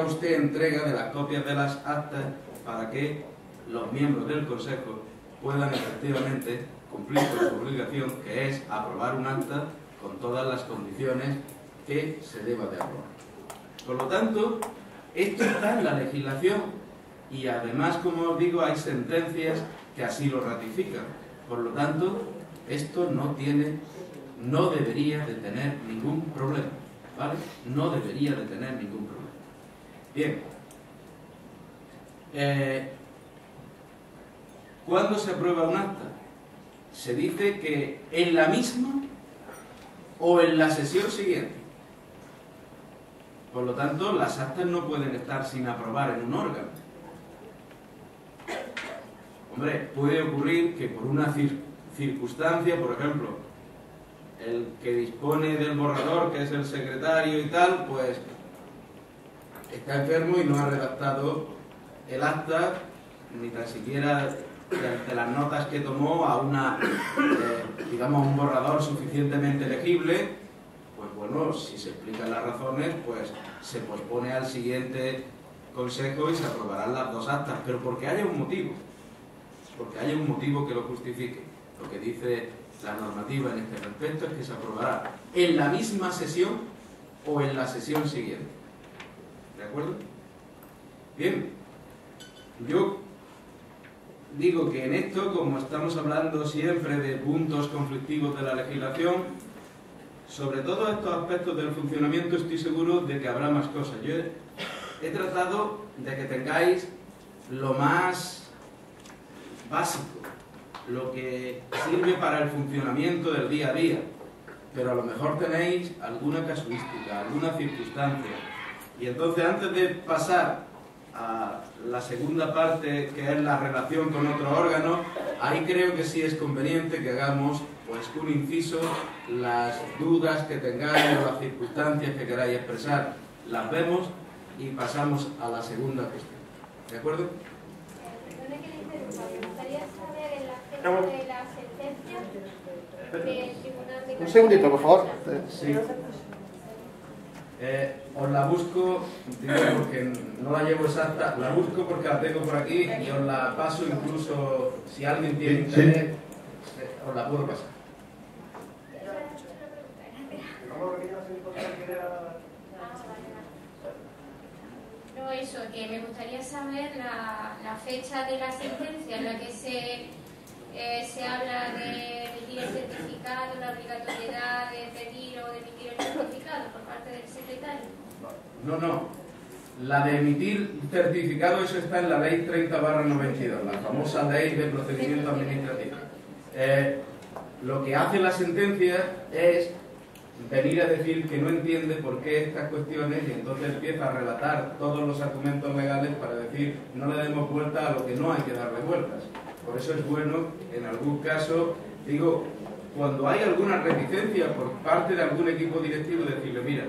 usted entrega de las copias de las actas para que los miembros del Consejo puedan efectivamente cumplir con su obligación, que es aprobar un acta con todas las condiciones que se deba de aprobar. Por lo tanto, esto está en la legislación y además, como os digo, hay sentencias que así lo ratifican. Por lo tanto, esto no debería de tener ningún problema, ¿vale? No debería de tener ningún problema. Bien. ¿Cuándo se aprueba un acta? Se dice que en la misma o en la sesión siguiente. Por lo tanto, las actas no pueden estar sin aprobar en un órgano. Hombre, puede ocurrir que por una circunstancia, por ejemplo, el que dispone del borrador, que es el secretario y tal, pues está enfermo y no ha redactado el acta, ni tan siquiera de las notas que tomó a una, digamos, un borrador suficientemente legible. Pues bueno, si se explican las razones, pues se pospone al siguiente consejo y se aprobarán las dos actas, pero porque haya un motivo que lo justifique. Lo que dice La normativa en este respecto es que se aprobará en la misma sesión o en la sesión siguiente. ¿De acuerdo? Bien, yo digo que en esto, como estamos hablando siempre de puntos conflictivos de la legislación, sobre todos estos aspectos del funcionamiento estoy seguro de que habrá más cosas. Yo he tratado de que tengáis lo más básico, lo que sirve para el funcionamiento del día a día, pero a lo mejor tenéis alguna casuística, alguna circunstancia. Y entonces, antes de pasar a la segunda parte, que es la relación con otro órgano, ahí creo que sí es conveniente que hagamos pues un inciso, las dudas que tengáis o las circunstancias que queráis expresar, las vemos y pasamos a la segunda cuestión. ¿De acuerdo? Perdone que le interrumpa, me gustaría saber en la fecha de la sentencia del Tribunal de... Un segundito, por favor. Sí. Os la busco, digo, porque no la llevo exacta, la busco porque la tengo por aquí y os la paso, incluso si alguien tiene interés, os la puedo pasar. No, eso, que me gustaría saber la fecha de la sentencia en la que se habla de emitir el certificado, la obligatoriedad de pedir o de emitir el certificado por parte del secretario. No. La de emitir certificado, eso está en la ley 30/92, la famosa ley de procedimiento administrativo. Lo que hace la sentencia es venir a decir que no entiende por qué estas cuestiones y entonces empieza a relatar todos los argumentos legales para decir no le demos vuelta a lo que no hay que darle vueltas. Por eso es bueno, en algún caso, digo, cuando hay alguna reticencia por parte de algún equipo directivo, decirle, mira,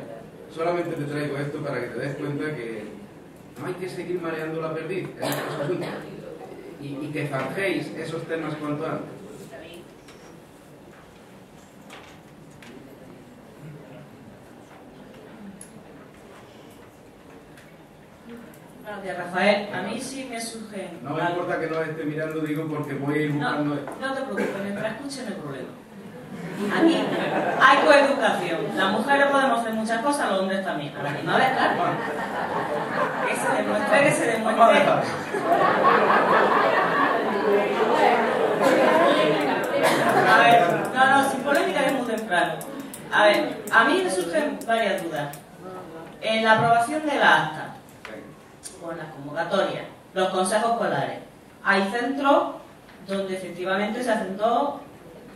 solamente te traigo esto para que te des cuenta que no hay que seguir mareando la perdiz en estos asuntos y que zanjéis esos temas cuanto antes. Buenos días, Rafael. A mí sí me surgen... No me importa que no esté mirando, digo, porque voy a ir buscando... No te preocupes, mientras escuchen el problema. Aquí hay coeducación. Las mujeres podemos hacer muchas cosas, los hombres también. A la misma vez, claro. Que se demuestre. A ver, no, sin polémica es muy temprano. A ver, a mí me surgen varias dudas. En la aprobación de la acta, con las convocatorias, los consejos escolares, hay centros donde efectivamente se hacen dos,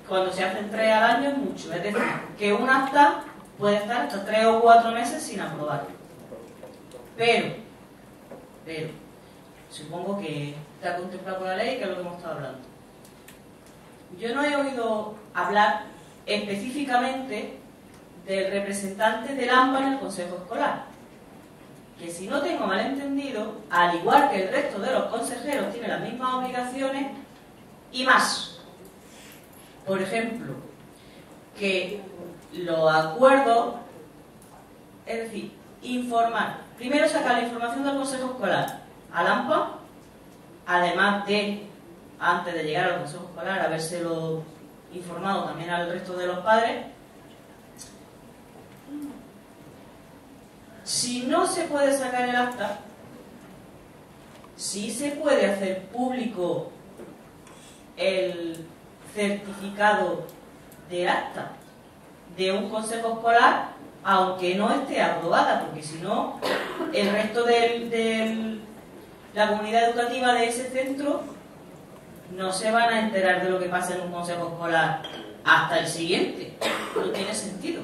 cuando se hacen 3 al año es mucho, es decir, que un acta puede estar hasta 3 o 4 meses sin aprobar. Pero, supongo que está contemplado por la ley, que es lo que hemos estado hablando. Yo no he oído hablar específicamente del representante del AMPA en el consejo escolar, que si no tengo mal entendido, al igual que el resto de los consejeros, tiene las mismas obligaciones y más. Por ejemplo, que los acuerdos, es decir, informar, primero sacar la información del consejo escolar al AMPA, además de, antes de llegar al consejo escolar, habérselo informado también al resto de los padres. Si no se puede sacar el acta, sí se puede hacer público el certificado de acta de un consejo escolar, aunque no esté aprobada, porque si no, el resto de la comunidad educativa de ese centro no se van a enterar de lo que pasa en un consejo escolar hasta el siguiente. No tiene sentido.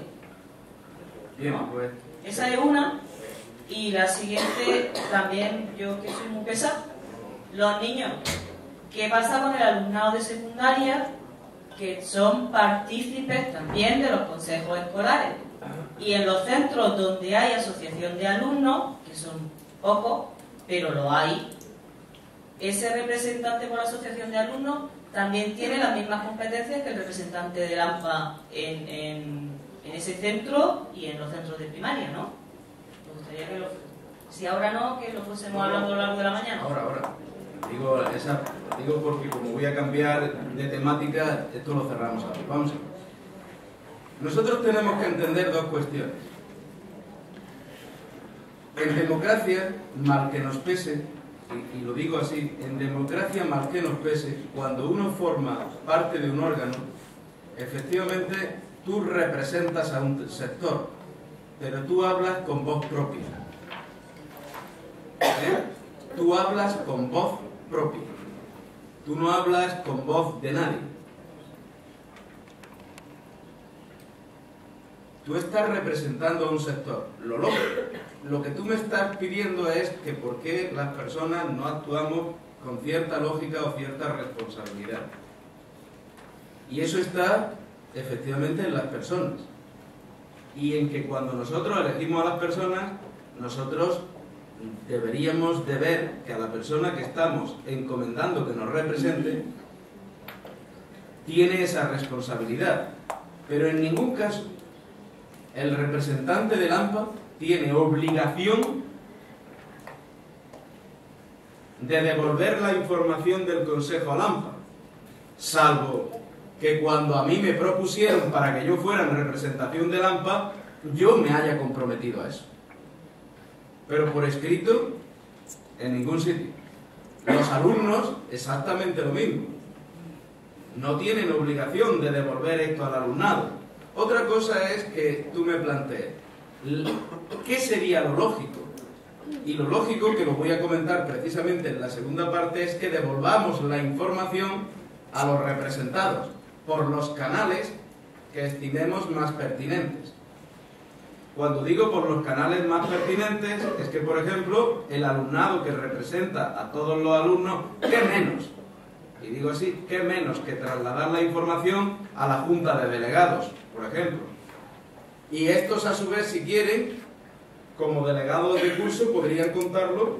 Bien, pues... Esa es una. Y la siguiente, también yo que soy muy pesada, los niños. ¿Qué pasa con el alumnado de secundaria? Que son partícipes también de los consejos escolares. Y en los centros donde hay asociación de alumnos, que son pocos, pero lo hay, ese representante por la asociación de alumnos también tiene las mismas competencias que el representante del AMPA en ese centro y en los centros de primaria, ¿no? Me gustaría que si ahora no, que lo fuésemos hablando a lo largo de la mañana. Ahora. Digo porque como voy a cambiar de temática, esto lo cerramos ahora. Vamos a ver. Nosotros tenemos que entender dos cuestiones. En democracia, mal que nos pese, y lo digo así, en democracia, mal que nos pese, cuando uno forma parte de un órgano, efectivamente tú representas a un sector, pero tú hablas con voz propia. Tú hablas con voz propia. Tú no hablas con voz de nadie. Tú estás representando a un sector. Lo que tú me estás pidiendo es que por qué las personas no actuamos con cierta lógica o cierta responsabilidad. Y eso está efectivamente en las personas. Y en que cuando nosotros elegimos a las personas, nosotros deberíamos de ver que a la persona que estamos encomendando que nos represente tiene esa responsabilidad. Pero en ningún caso el representante del AMPA tiene obligación de devolver la información del Consejo al AMPA, salvo que cuando a mí me propusieron para que yo fuera en representación del AMPA, yo me haya comprometido a eso. Pero por escrito, en ningún sitio. Los alumnos, exactamente lo mismo. No tienen obligación de devolver esto al alumnado. Otra cosa es que tú me plantees, ¿qué sería lo lógico? Y lo lógico, que lo voy a comentar precisamente en la segunda parte, es que devolvamos la información a los representados por los canales que estimemos más pertinentes. Cuando digo por los canales más pertinentes, es que, por ejemplo, el alumnado que representa a todos los alumnos, ¿qué menos? Y digo así, ¿qué menos que trasladar la información a la Junta de Delegados, por ejemplo? Y estos, a su vez, si quieren, como delegados de curso, podrían contarlo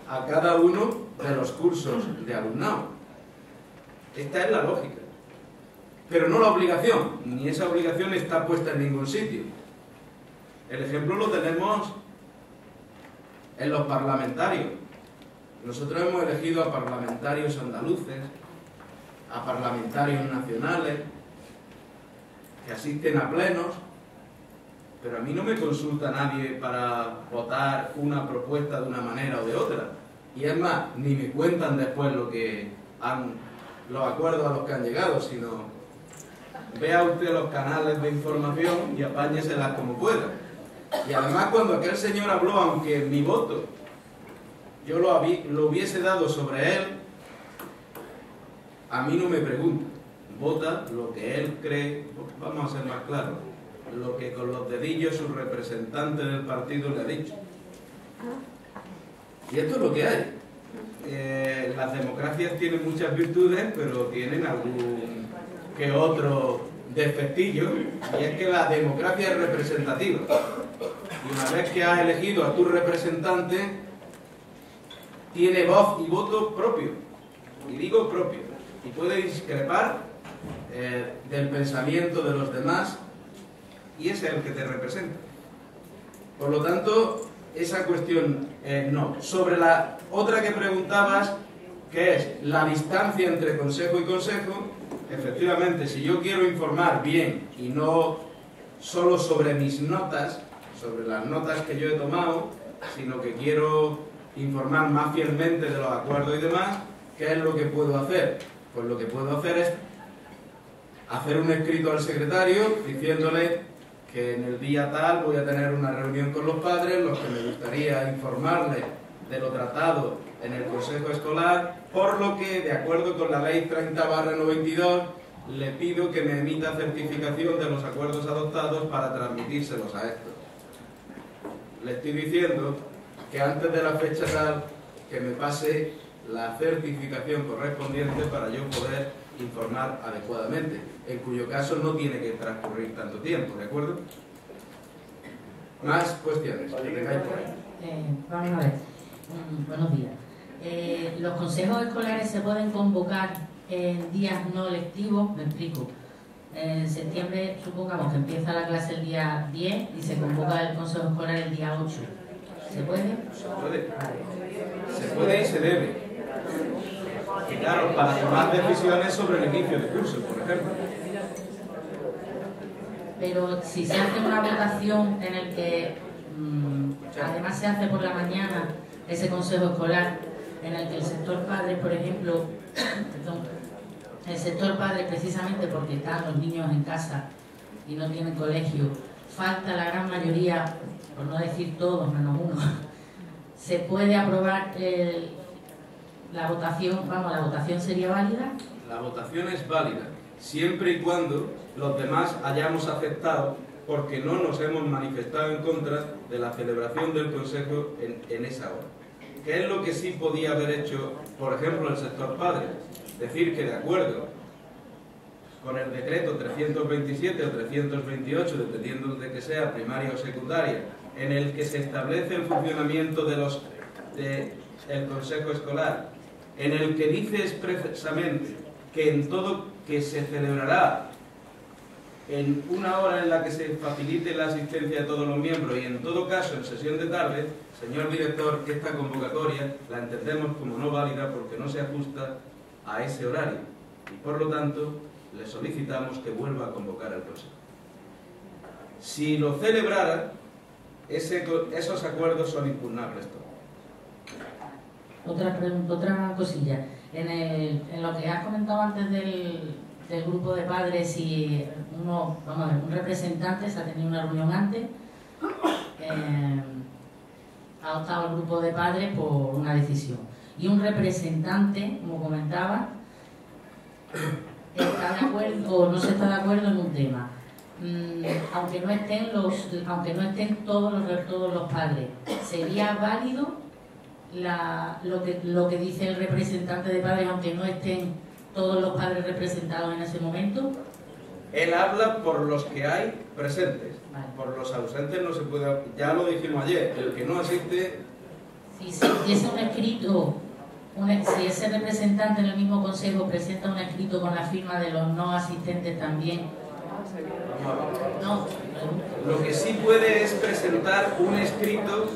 a cada uno de los cursos de alumnado. Esta es la lógica. Pero no la obligación, ni esa obligación está puesta en ningún sitio. El ejemplo lo tenemos en los parlamentarios. Nosotros hemos elegido a parlamentarios andaluces, a parlamentarios nacionales, que asisten a plenos, pero a mí no me consulta nadie para votar una propuesta de una manera o de otra. Y es más, ni me cuentan después los acuerdos a los que han llegado, sino vea usted los canales de información y apáñeselas como pueda. Y además, cuando aquel señor habló, aunque mi voto yo lo hubiese dado sobre él, a mí no me pregunta. Vota lo que él cree, vamos a ser más claros, lo que con los dedillos su representante del partido le ha dicho. Y esto es lo que hay. Las democracias tienen muchas virtudes, pero tienen algún que otro defectillo, y es que la democracia es representativa. Y una vez que has elegido a tu representante, tiene voz y voto propio. Y digo propio. Y puede discrepar del pensamiento de los demás, y ese es el que te representa. Por lo tanto, esa cuestión no. Sobre la otra que preguntabas, que es la distancia entre consejo y consejo, efectivamente, si yo quiero informar bien y no solo sobre mis notas, sobre las notas que yo he tomado, sino que quiero informar más fielmente de los acuerdos y demás, ¿qué es lo que puedo hacer? Pues lo que puedo hacer es hacer un escrito al secretario diciéndole que en el día tal voy a tener una reunión con los padres, los que me gustaría informarles de lo tratado en el Consejo Escolar, por lo que, de acuerdo con la Ley 30/92, le pido que me emita certificación de los acuerdos adoptados para transmitírselos a estos. Le estoy diciendo que antes de la fecha tal, que me pase la certificación correspondiente para yo poder informar adecuadamente, en cuyo caso no tiene que transcurrir tanto tiempo, ¿de acuerdo? Más cuestiones que tengáis por ahí. Vamos a ver. Buenos días. ¿Los consejos escolares se pueden convocar en días no lectivos? Me explico. En septiembre, supongamos que empieza la clase el día 10 y se convoca el consejo escolar el día 8. ¿Se puede? Se puede. Se puede y se debe. Claro, para tomar decisiones sobre el inicio de curso, por ejemplo. Pero si se hace una votación en el que además se hace por la mañana ese consejo escolar, en el que el sector padre, por ejemplo, el sector padre, precisamente porque están los niños en casa y no tienen colegio, falta la gran mayoría, por no decir todos menos uno, ¿se puede aprobar la votación? Vamos, ¿la votación sería válida? La votación es válida, siempre y cuando los demás hayamos aceptado, porque no nos hemos manifestado en contra de la celebración del Consejo en esa hora. ¿Qué es lo que sí podía haber hecho, por ejemplo, el sector padre? Decir que de acuerdo con el decreto 327 o 328, dependiendo de que sea primaria o secundaria, en el que se establece el funcionamiento del Consejo Escolar, en el que dice expresamente que se celebrará en una hora en la que se facilite la asistencia de todos los miembros y en todo caso en sesión de tarde, señor director, que esta convocatoria la entendemos como no válida porque no se ajusta a ese horario y por lo tanto le solicitamos que vuelva a convocar al Consejo. Si lo celebrara, esos acuerdos son impugnables todos. Otra cosilla. En lo que has comentado antes del grupo de padres, y un representante se ha tenido una reunión antes, ha optado el grupo de padres por una decisión. Y un representante, como comentaba, está de acuerdo o no se está de acuerdo en un tema. Aunque no estén todos los padres, ¿sería válido lo que dice el representante de padres, aunque no estén todos los padres representados en ese momento? Él habla por los que hay presentes. Vale. Por los ausentes no se puede. Ya lo dijimos ayer, el que no asiste. Si se hiciese un escrito, si ese representante en el mismo consejo presenta un escrito con la firma de los no asistentes también. No. Lo que sí puede es presentar un escrito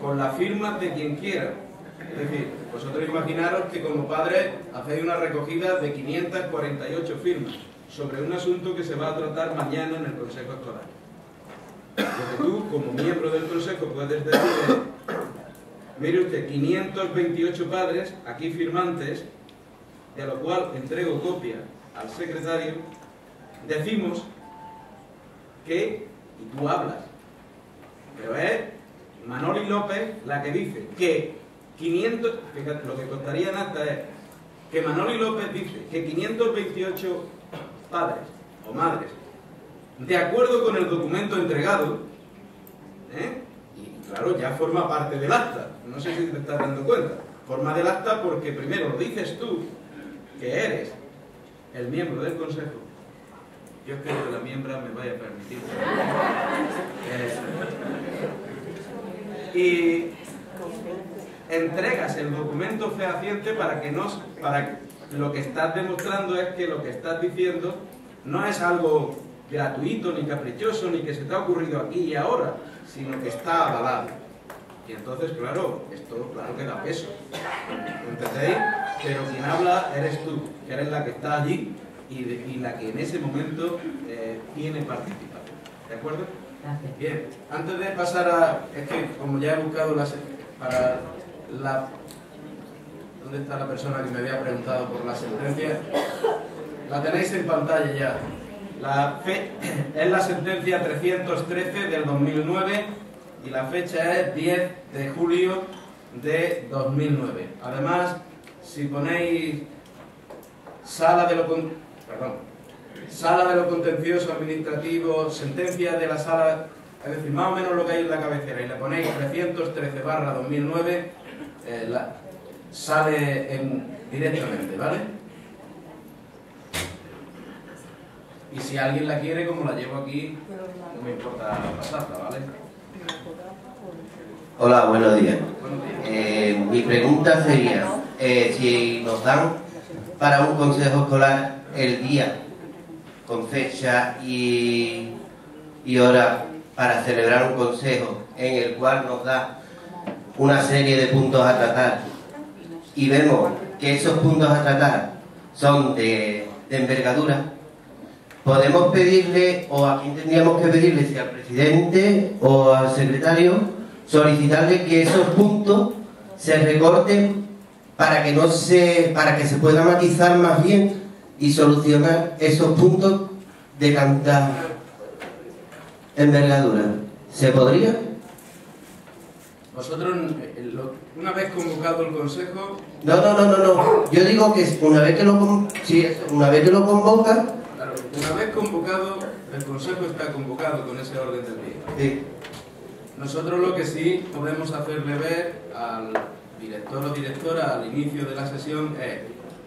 con la firma de quien quiera. Es decir, vosotros imaginaros que como padre hacéis una recogida de 548 firmas sobre un asunto que se va a tratar mañana en el Consejo Escolar. Lo que tú, como miembro del Consejo, puedes decir es, mire usted, 528 padres aquí firmantes, de lo cual entrego copia al secretario, decimos que, y tú hablas, pero es Manoli López la que dice que 500, fíjate, lo que contaría en acta es que Manoli López dice que 528 padres o madres, de acuerdo con el documento entregado, y claro, ya forma parte del acta, no sé si te estás dando cuenta, forma del acta porque primero lo dices tú, que eres el miembro del consejo. Yo espero que la miembra me vaya a permitir. Y entregas el documento fehaciente para que lo que estás demostrando es que lo que estás diciendo no es algo gratuito, ni caprichoso, ni que se te ha ocurrido aquí y ahora, sino que está avalado. Y entonces, claro, esto claro que da peso. ¿Entendéis? Pero quien habla eres tú, que eres la que está allí y la que en ese momento tiene participación. ¿De acuerdo? Gracias. Bien, antes de pasar a... Es que como ya he buscado ¿dónde está la persona que me había preguntado por la sentencia? La tenéis en pantalla ya. Es la sentencia 313 del 2009 y la fecha es 10 de julio de 2009. Además, si ponéis sala de lo contencioso administrativo, sentencia de la sala, es decir, más o menos lo que hay en la cabecera, y le ponéis 313/2009, sale directamente, ¿vale? Y si alguien la quiere, como la llevo aquí, no me importa pasarla, ¿vale? Hola, buenos días. Buenos días. Mi pregunta sería, si nos dan para un consejo escolar el día, con fecha y hora para celebrar un consejo en el cual nos da una serie de puntos a tratar y vemos que esos puntos a tratar son de envergadura, podemos pedirle, o a quién tendríamos que pedirle, si al presidente o al secretario, solicitarle que esos puntos se recorten para que se pueda matizar más bien y solucionar esos puntos de tanta envergadura. ¿Se podría? Vosotros, una vez convocado el Consejo... No. Yo digo que una vez que lo convoca... Claro, una vez convocado, el Consejo está convocado con ese orden del día. Sí. Nosotros lo que sí podemos hacerle ver al director o directora al inicio de la sesión es,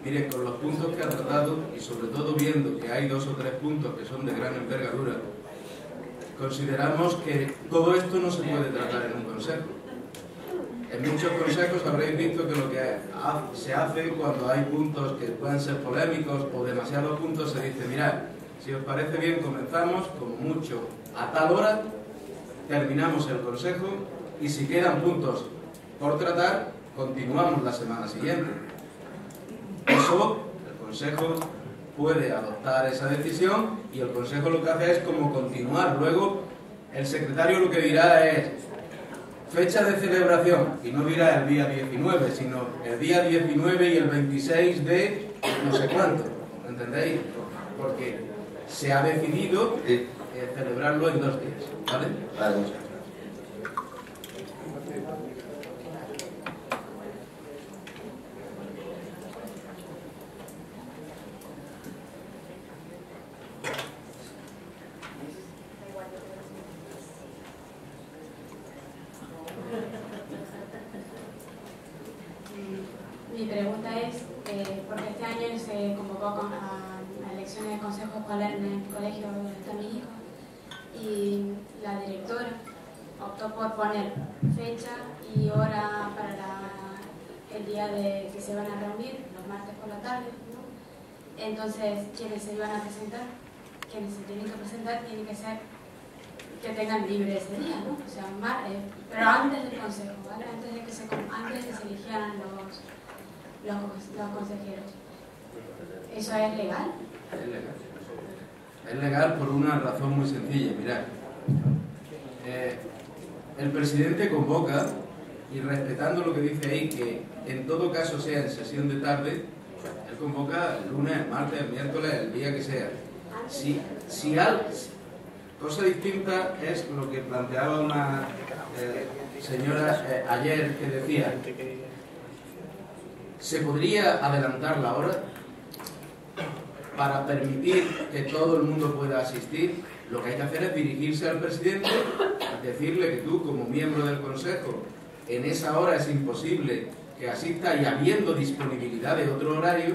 miren, con los puntos que ha tratado y sobre todo viendo que hay 2 o 3 puntos que son de gran envergadura, consideramos que todo esto no se puede tratar en un consejo. En muchos consejos habréis visto que lo que se hace cuando hay puntos que puedan ser polémicos o demasiados puntos, se dice, mirad, si os parece bien comenzamos, como mucho, a tal hora, terminamos el consejo y si quedan puntos por tratar, continuamos la semana siguiente. Eso, el consejo puede adoptar esa decisión y el consejo lo que hace es como continuar. Luego, el secretario lo que dirá es fecha de celebración, y no dirá el día 19, sino el día 19 y el 26 de no sé cuánto, ¿entendéis? Porque se ha decidido celebrarlo en 2 días, ¿vale? Vale. Mi pregunta es, porque este año se convocó a elecciones de consejo escolar en el colegio donde está mi hijo y la directora optó por poner fecha y hora para el día de que se van a reunir, los martes por la tarde, ¿no? Entonces, quienes se iban a presentar, quienes se tienen que presentar, tienen que ser que tengan libre ese día, ¿no? O sea, pero antes del consejo, ¿vale? Antes de que se eligieran los consejeros. ¿Eso es legal? Es legal. Es legal por una razón muy sencilla. Mirad, el presidente convoca y respetando lo que dice ahí, que en todo caso sea en sesión de tarde, él convoca el lunes, el martes, el miércoles, el día que sea. Cosa distinta es lo que planteaba una señora ayer que decía, ¿se podría adelantar la hora para permitir que todo el mundo pueda asistir? Lo que hay que hacer es dirigirse al presidente, decirle que tú, como miembro del consejo, en esa hora es imposible que asista y habiendo disponibilidad de otro horario,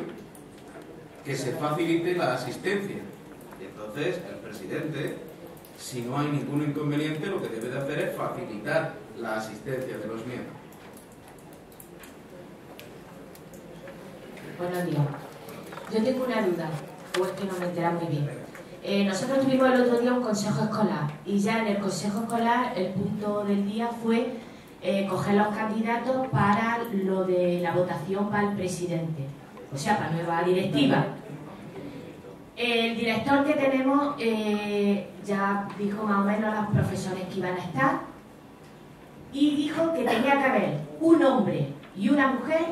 que se facilite la asistencia. Y entonces el presidente, si no hay ningún inconveniente, lo que debe de hacer es facilitar la asistencia de los miembros. Buenos días. Yo tengo una duda, o es que no me he enterado muy bien. Nosotros tuvimos el otro día un consejo escolar y ya en el consejo escolar el punto del día fue coger los candidatos para lo de la votación para el presidente, o sea, para nueva directiva. El director que tenemos ya dijo más o menos los profesores que iban a estar y dijo que tenía que haber un hombre y una mujer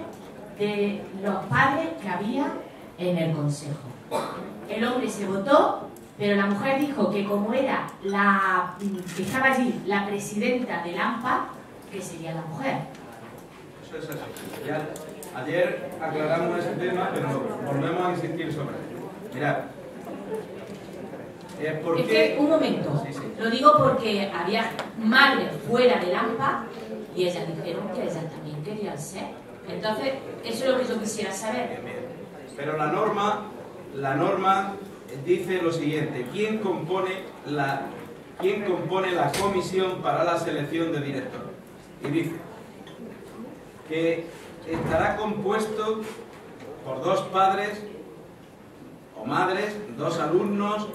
de los padres que había en el consejo. El hombre se votó, pero la mujer dijo que como era que estaba allí la presidenta del AMPA, que sería la mujer. Eso es así. Ya, ayer aclaramos ese tema, pero volvemos a insistir sobre ello. Mirad. Es que, un momento, sí. Lo digo porque había madres fuera del AMPA y ellas dijeron que ellas también querían ser. Entonces, eso es lo que yo quisiera saber. Bien. Pero la norma dice lo siguiente: ¿quién compone la comisión para la selección de director? Y dice que estará compuesto por 2 padres o madres, 2 alumnos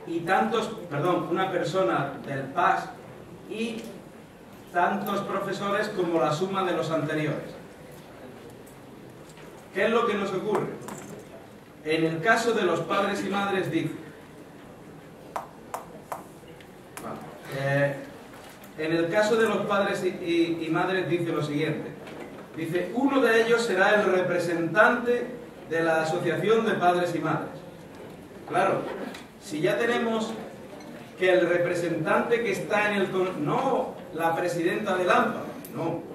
y una persona del PAS y tantos profesores como la suma de los anteriores. ¿Qué es lo que nos ocurre? En el caso de los padres y madres dice... en el caso de los padres y madres dice lo siguiente. Dice, uno de ellos será el representante de la asociación de padres y madres. Claro, si ya tenemos que el representante que está en el... No la presidenta del AMPA, no.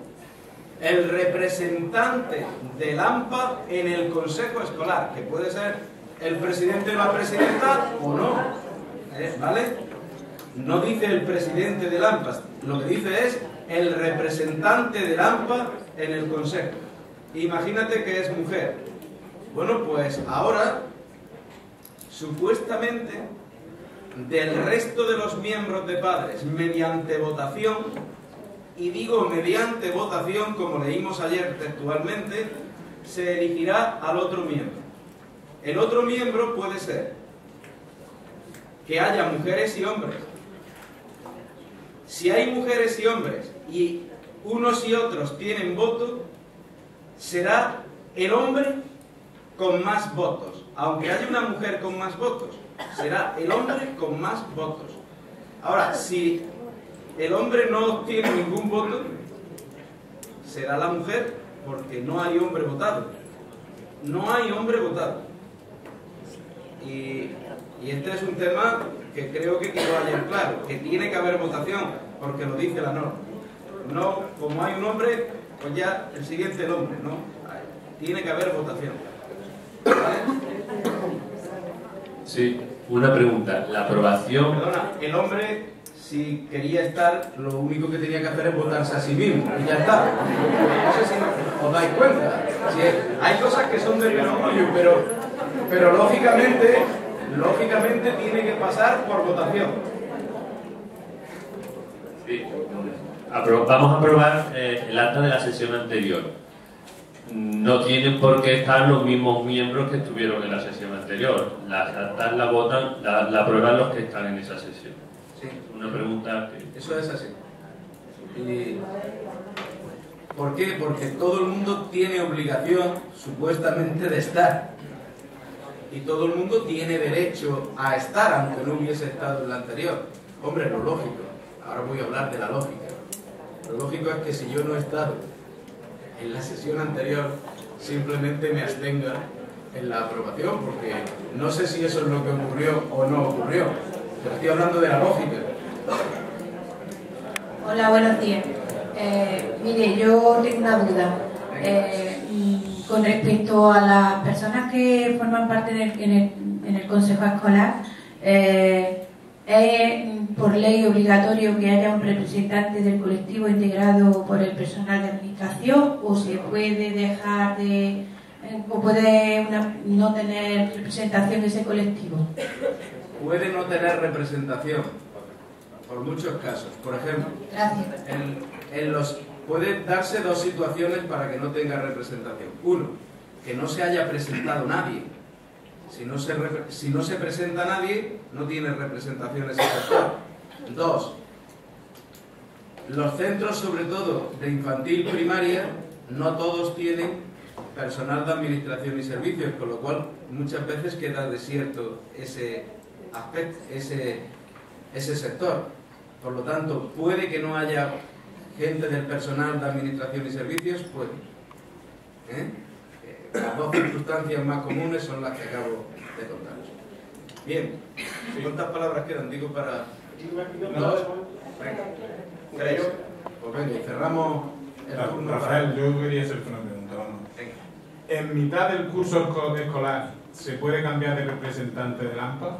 El representante del AMPA en el consejo escolar, que puede ser el presidente o la presidenta o no. ¿Vale? No dice el presidente del AMPA, lo que dice es el representante del AMPA en el consejo. Imagínate que es mujer. Bueno, pues ahora, supuestamente, del resto de los miembros de padres, mediante votación, y digo mediante votación, como leímos ayer textualmente, se elegirá al otro miembro. El otro miembro puede ser que haya mujeres y hombres. Si hay mujeres y hombres y unos y otros tienen voto, será el hombre con más votos. Aunque haya una mujer con más votos, será el hombre con más votos. Ahora, si el hombre no obtiene ningún voto, será la mujer, porque no hay hombre votado. No hay hombre votado. Y este es un tema que creo que quedó ayer claro, que tiene que haber votación, porque lo dice la norma. No, como hay un hombre, pues ya el siguiente el hombre, no. Tiene que haber votación. ¿Vale? Sí, una pregunta. La aprobación... Perdona, el hombre, si quería estar, lo único que tenía que hacer es votarse a sí mismo, y ya está. No sé si os dais cuenta. Si hay cosas que son de perogrullo, pero lógicamente tiene que pasar por votación. Sí. Vamos a aprobar el acta de la sesión anterior. No tienen por qué estar los mismos miembros que estuvieron en la sesión anterior. Las actas la votan, la aprueban los que están en esa sesión. Sí. Una pregunta que... Eso es así. Y... ¿Por qué? Porque todo el mundo tiene obligación, supuestamente, de estar. Y todo el mundo tiene derecho a estar, aunque no hubiese estado en la anterior. Hombre, lo lógico. Ahora voy a hablar de la lógica. Lo lógico es que si yo no he estado en la sesión anterior, simplemente me abstenga en la aprobación, porque no sé si eso es lo que ocurrió o no ocurrió. Pero estoy hablando de la lógica. Hola, buenos días. Mire, yo tengo una duda con respecto a las personas que forman parte en el consejo escolar. ¿Es por ley obligatorio que haya un representante del colectivo integrado por el personal de administración, o se puede dejar de, o puede no tener representación ese colectivo? Puede no tener representación, por muchos casos. Por ejemplo, Gracias. Puede darse dos situaciones para que no tenga representación. Uno, que no se haya presentado nadie. Si no se presenta nadie, no tiene representación ese sector. Dos, los centros, sobre todo de infantil primaria, no todos tienen personal de administración y servicios, con lo cual muchas veces queda desierto ese aspecto, ese sector. Por lo tanto, puede que no haya gente del personal de administración y servicios, puede. Las dos circunstancias más comunes son las que acabo de contar. Bien, ¿cuántas palabras quedan? Digo para... ¿Dos? Venga, tres. Pues venga, y cerramos el turno. Rafael, yo quería hacerte una pregunta. Vamos. Venga. ¿En mitad del curso escolar se puede cambiar de representante del AMPA?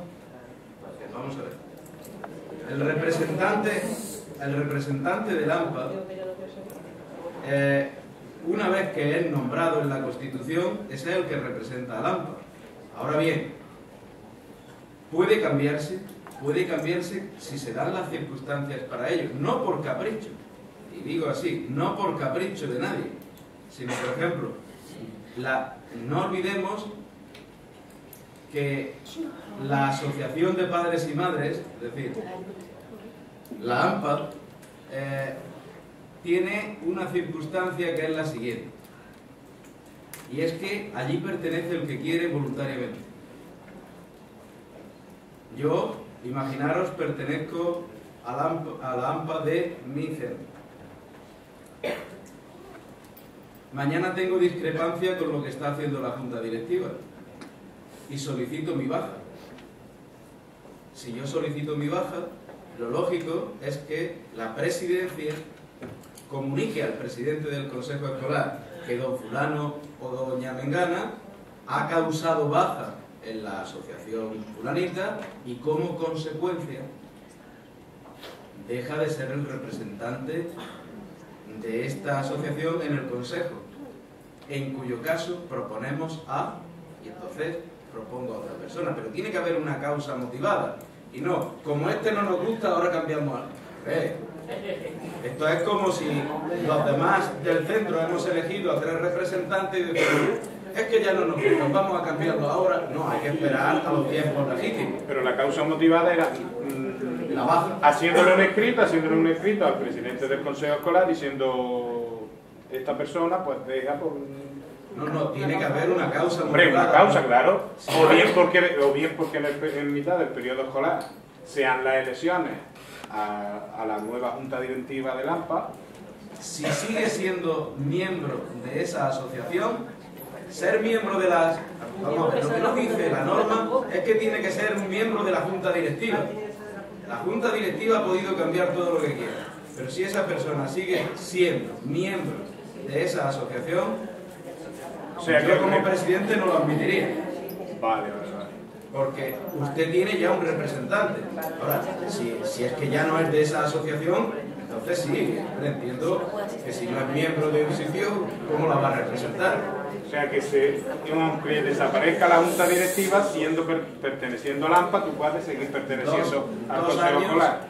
Vamos a ver. El representante del AMPA, una vez que es nombrado en la Constitución, es el que representa al AMPA. Ahora bien, puede cambiarse si se dan las circunstancias para ello, no por capricho, y digo así, no por capricho de nadie, sino, por ejemplo, no olvidemos que la Asociación de Padres y Madres, es decir, la AMPA, tiene una circunstancia que es la siguiente, y es que allí pertenece el que quiere voluntariamente. Yo, imaginaros, pertenezco a la AMPA de mi centro. Mañana tengo discrepancia con lo que está haciendo la Junta Directiva y solicito mi baja. Si yo solicito mi baja, lo lógico es que la presidencia comunique al presidente del Consejo Escolar que don fulano o doña Mengana ha causado baja en la asociación fulanita y como consecuencia deja de ser el representante de esta asociación en el Consejo, en cuyo caso proponemos a, y entonces propongo a otra persona, pero tiene que haber una causa motivada, y no, como este no nos gusta, ahora cambiamos algo. Esto es como si los demás del centro hemos elegido a 3 representantes y decimos, es que ya no nos gusta, vamos a cambiarlo ahora. No, hay que esperar a los tiempos legítimos. Pero la causa motivada era la baja. Haciéndole un escrito al presidente del Consejo Escolar diciendo, esta persona pues deja por... No, tiene que haber una causa. Hombre, una causa, claro. O bien porque en mitad del periodo escolar sean las elecciones a la nueva Junta Directiva del AMPA. Si sigue siendo miembro de esa asociación, ser miembro de las... Vamos a ver, lo que nos dice la norma es que tiene que ser un miembro de la Junta Directiva. La Junta Directiva ha podido cambiar todo lo que quiera, pero si esa persona sigue siendo miembro de esa asociación, o sea, yo como presidente no lo admitiría. Vale. Porque usted tiene ya un representante. Ahora, si es que ya no es de esa asociación, entonces sí, entiendo que si no es miembro de un sitio, ¿cómo la va a representar? O sea que aunque desaparezca la Junta Directiva, perteneciendo al AMPA, tú puedes seguir perteneciendo al Consejo Escolar.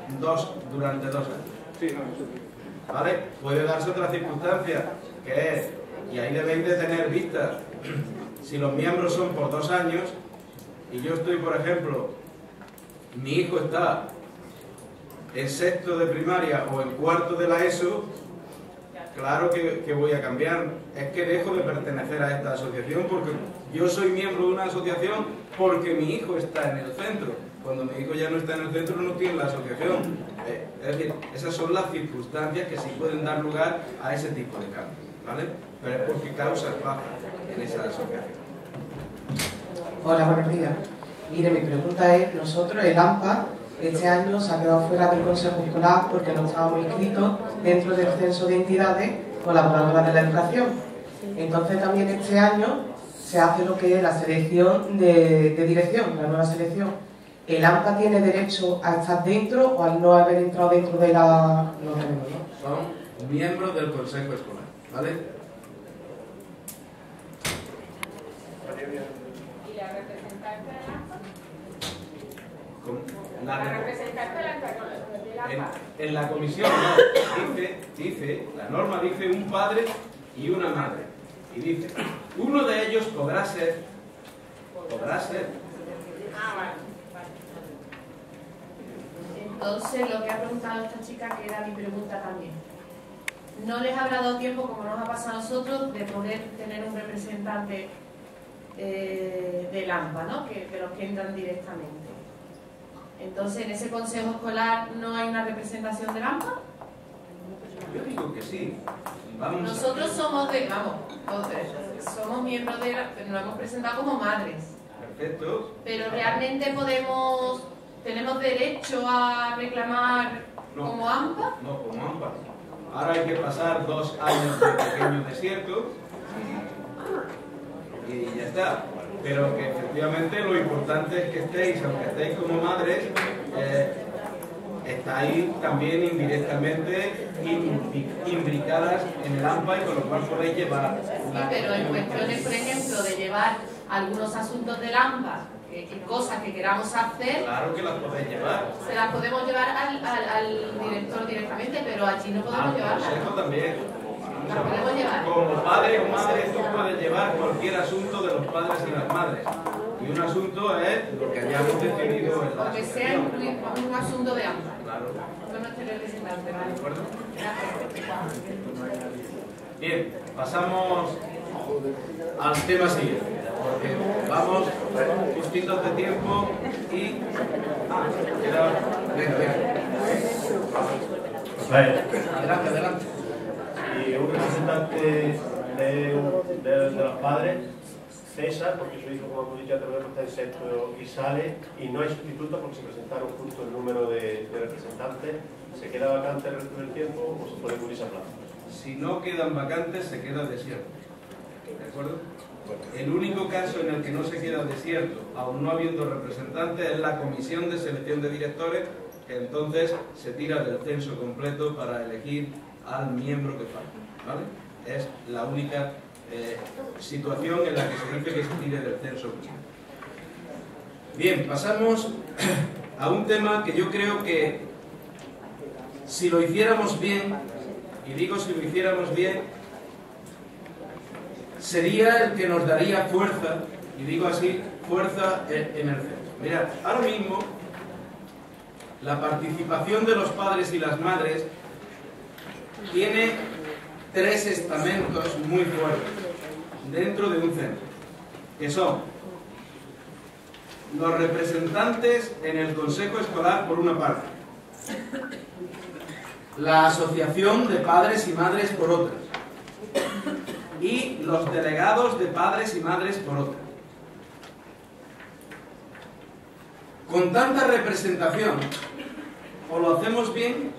Durante 2 años. Sí, no. ¿Vale? Puede darse otra circunstancia, que es, y ahí debéis de tener vista, si los miembros son por 2 años, y yo estoy, por ejemplo, mi hijo está en 6º de primaria o en 4º de la ESO, claro que voy a cambiar. Es que dejo de pertenecer a esta asociación porque yo soy miembro de una asociación porque mi hijo está en el centro. Cuando mi hijo ya no está en el centro, no tiene la asociación. Es decir, esas son las circunstancias que sí pueden dar lugar a ese tipo de cambios, ¿vale? Pero es porque causas bajas en esa asociación. Hola, buenos días. Mire, mi pregunta es, nosotros, el AMPA, este año se ha quedado fuera del Consejo Escolar porque no estábamos inscritos dentro del censo de entidades colaboradoras de la educación. Entonces también este año se hace lo que es la selección de dirección, la nueva selección. ¿El AMPA tiene derecho a estar dentro o al no haber entrado dentro de la...? No tenemos, ¿no? Son miembros del Consejo Escolar, ¿vale? ¿Y la representante del AMPA? La representante del AMPA. En la comisión dice, la norma dice un padre y una madre. Y dice, uno de ellos podrá ser. Ah, vale. Entonces, lo que ha preguntado esta chica, que era mi pregunta también, ¿no les habrá dado tiempo, como nos ha pasado a nosotros, de poder tener un representante del AMPA, ¿no? De los que entran directamente? Entonces, ¿en ese consejo escolar no hay una representación del AMPA? Yo digo que sí. Nosotros somos somos miembros de nos hemos presentado como madres. Perfecto. Pero realmente tenemos derecho a reclamar como AMPA. No, como AMPA. Ahora hay que pasar 2 años de pequeño desierto y ya está. Pero que efectivamente lo importante es que estéis, aunque estéis como madres, estáis también indirectamente imbricadas en el AMPA y con lo cual podéis llevar... Sí, pero en cuestiones, por ejemplo, de llevar algunos asuntos del AMPA, cosas que queramos hacer... Claro que las podéis llevar. Se las podemos llevar al director directamente, pero allí no podemos llevarlas. Al consejo también. Las podemos llevar. Como padre o madre, tú puedes llevar cualquier asunto de los padres y las madres. Y un asunto es lo que hayamos decidido en la aunque sea un asunto de AMPA. Claro. Yo no estoy representante, ¿vale? ¿De acuerdo? Gracias. Bien, pasamos al tema siguiente, porque vamos justitos de tiempo y... Adelante, adelante. Y un representante de los padres cesa, porque su hijo, como hemos dicho anteriormente, está en sexto y sale, y no hay sustituto porque se presentaron justo el número de representantes. ¿Se queda vacante el resto del tiempo o se puede cubrir esa plaza? Si no quedan vacantes, se queda desierto. ¿De acuerdo? El único caso en el que no se queda desierto, aún no habiendo representantes, es la comisión de selección de directores, que entonces se tira del censo completo para elegir al miembro que falta, ¿vale? Es la única situación en la que se dice que se tire del censo. Bien, pasamos a un tema que yo creo que si lo hiciéramos bien, y digo si lo hiciéramos bien, sería el que nos daría fuerza, y digo así, fuerza en el centro. Mirad, ahora mismo la participación de los padres y las madres tiene 3 estamentos muy fuertes dentro de un centro, que son los representantes en el consejo escolar por una parte, la asociación de padres y madres por otra, y los delegados de padres y madres por otra. Con tanta representación, o lo hacemos bien,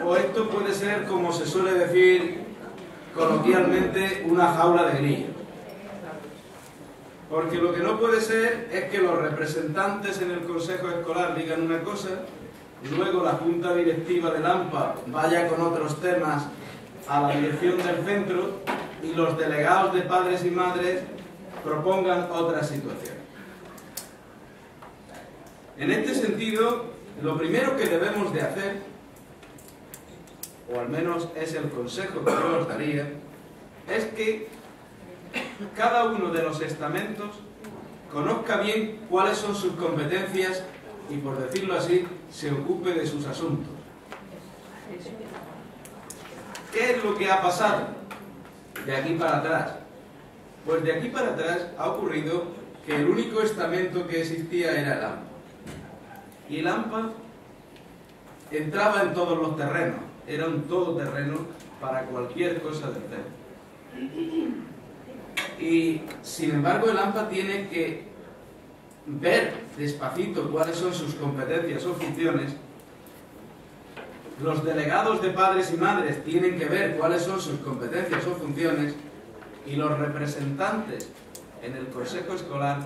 o esto puede ser, como se suele decir coloquialmente, una jaula de grillos. Porque lo que no puede ser es que los representantes en el consejo escolar digan una cosa, y luego la junta directiva del AMPA vaya con otros temas a la dirección del centro y los delegados de padres y madres propongan otra situación. En este sentido, lo primero que debemos de hacer, o al menos es el consejo que yo os daría, es que cada uno de los estamentos conozca bien cuáles son sus competencias y, por decirlo así, se ocupe de sus asuntos. ¿Qué es lo que ha pasado de aquí para atrás? Pues de aquí para atrás ha ocurrido que el único estamento que existía era el AMPA. Y el AMPA entraba en todos los terrenos, era un todoterreno para cualquier cosa del centro. Y sin embargo el AMPA tiene que ver despacito cuáles son sus competencias o funciones. Los delegados de padres y madres tienen que ver cuáles son sus competencias o funciones, y los representantes en el consejo escolar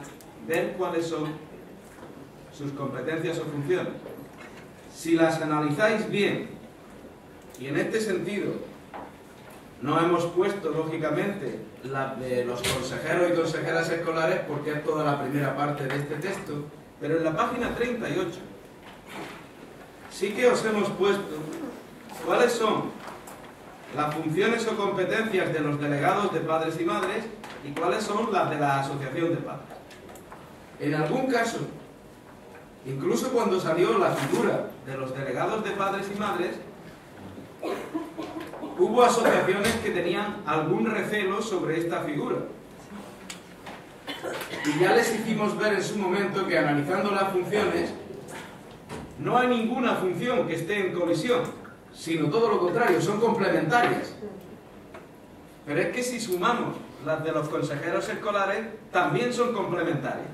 ver cuáles son sus competencias o funciones. Si las analizáis bien, y en este sentido no hemos puesto lógicamente la de los consejeros y consejeras escolares porque es toda la primera parte de este texto, pero en la página 38 sí que os hemos puesto cuáles son las funciones o competencias de los delegados de padres y madres y cuáles son las de la asociación de padres. En algún caso, incluso cuando salió la figura de los delegados de padres y madres, hubo asociaciones que tenían algún recelo sobre esta figura. Y ya les hicimos ver en su momento que, analizando las funciones, no hay ninguna función que esté en colisión, sino todo lo contrario, son complementarias. Pero es que si sumamos las de los consejeros escolares, también son complementarias.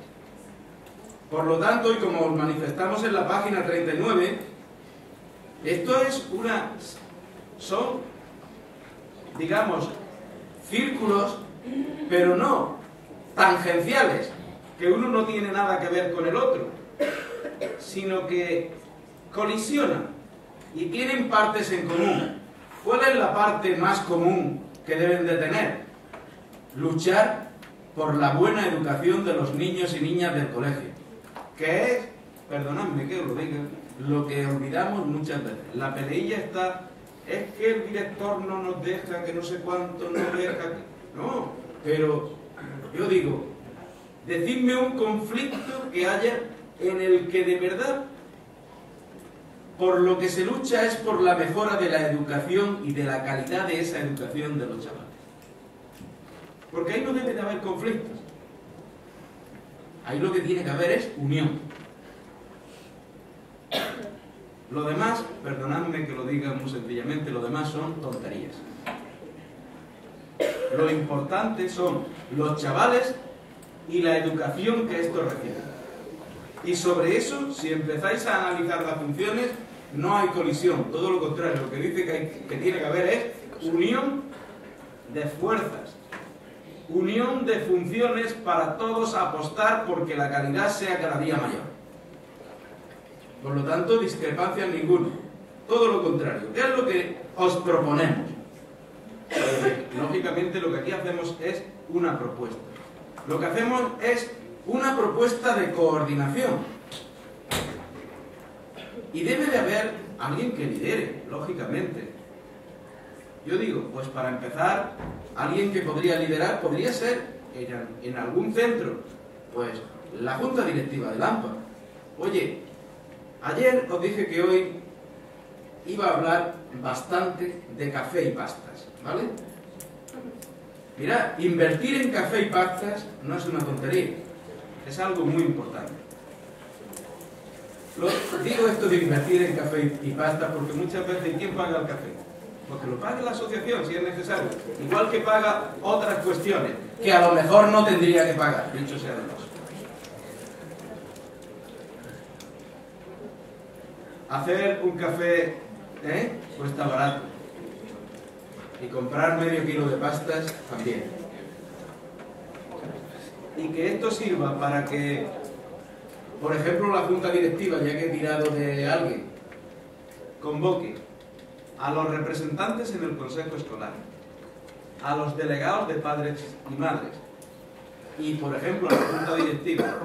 Por lo tanto, y como manifestamos en la página 39, esto es son, digamos, círculos, pero no tangenciales, que uno no tiene nada que ver con el otro, sino que colisionan y tienen partes en común. ¿Cuál es la parte más común que deben de tener? Luchar por la buena educación de los niños y niñas del colegio, que es, perdonadme que os lo diga, lo que olvidamos muchas veces. La peleilla está, es que el director no nos deja, que no sé cuánto nos deja. No, pero yo digo, decidme un conflicto que haya en el que de verdad por lo que se lucha es por la mejora de la educación y de la calidad de esa educación de los chavales. Porque ahí no debe de haber conflictos. Ahí lo que tiene que haber es unión. Lo demás, perdonadme que lo diga muy sencillamente, lo demás son tonterías. Lo importante son los chavales y la educación que estos reciben. Y sobre eso, si empezáis a analizar las funciones, no hay colisión, todo lo contrario, lo que dice que tiene que haber es unión de fuerzas, unión de funciones para todos apostar porque la calidad sea cada día mayor. Por lo tanto, discrepancias ninguna, todo lo contrario. ¿Qué es lo que os proponemos? Lógicamente lo que aquí hacemos es una propuesta. Lo que hacemos es una propuesta de coordinación. Y debe de haber alguien que lidere, lógicamente. Yo digo, pues para empezar, alguien que podría liderar podría ser en algún centro, pues la junta directiva del AMPA. Oye, ayer os dije que hoy iba a hablar bastante de café y pastas, ¿vale? Mirad, invertir en café y pastas no es una tontería, es algo muy importante. Digo esto de invertir en café y pastas porque muchas veces ¿quién paga el café? Porque lo paga la asociación si es necesario, igual que paga otras cuestiones que a lo mejor no tendría que pagar, dicho sea de paso. Hacer un café cuesta barato y comprar medio kilo de pastas también. Y que esto sirva para que, por ejemplo, la junta directiva, ya que he tirado de alguien, convoque a los representantes en el consejo escolar, a los delegados de padres y madres, y por ejemplo a la junta directiva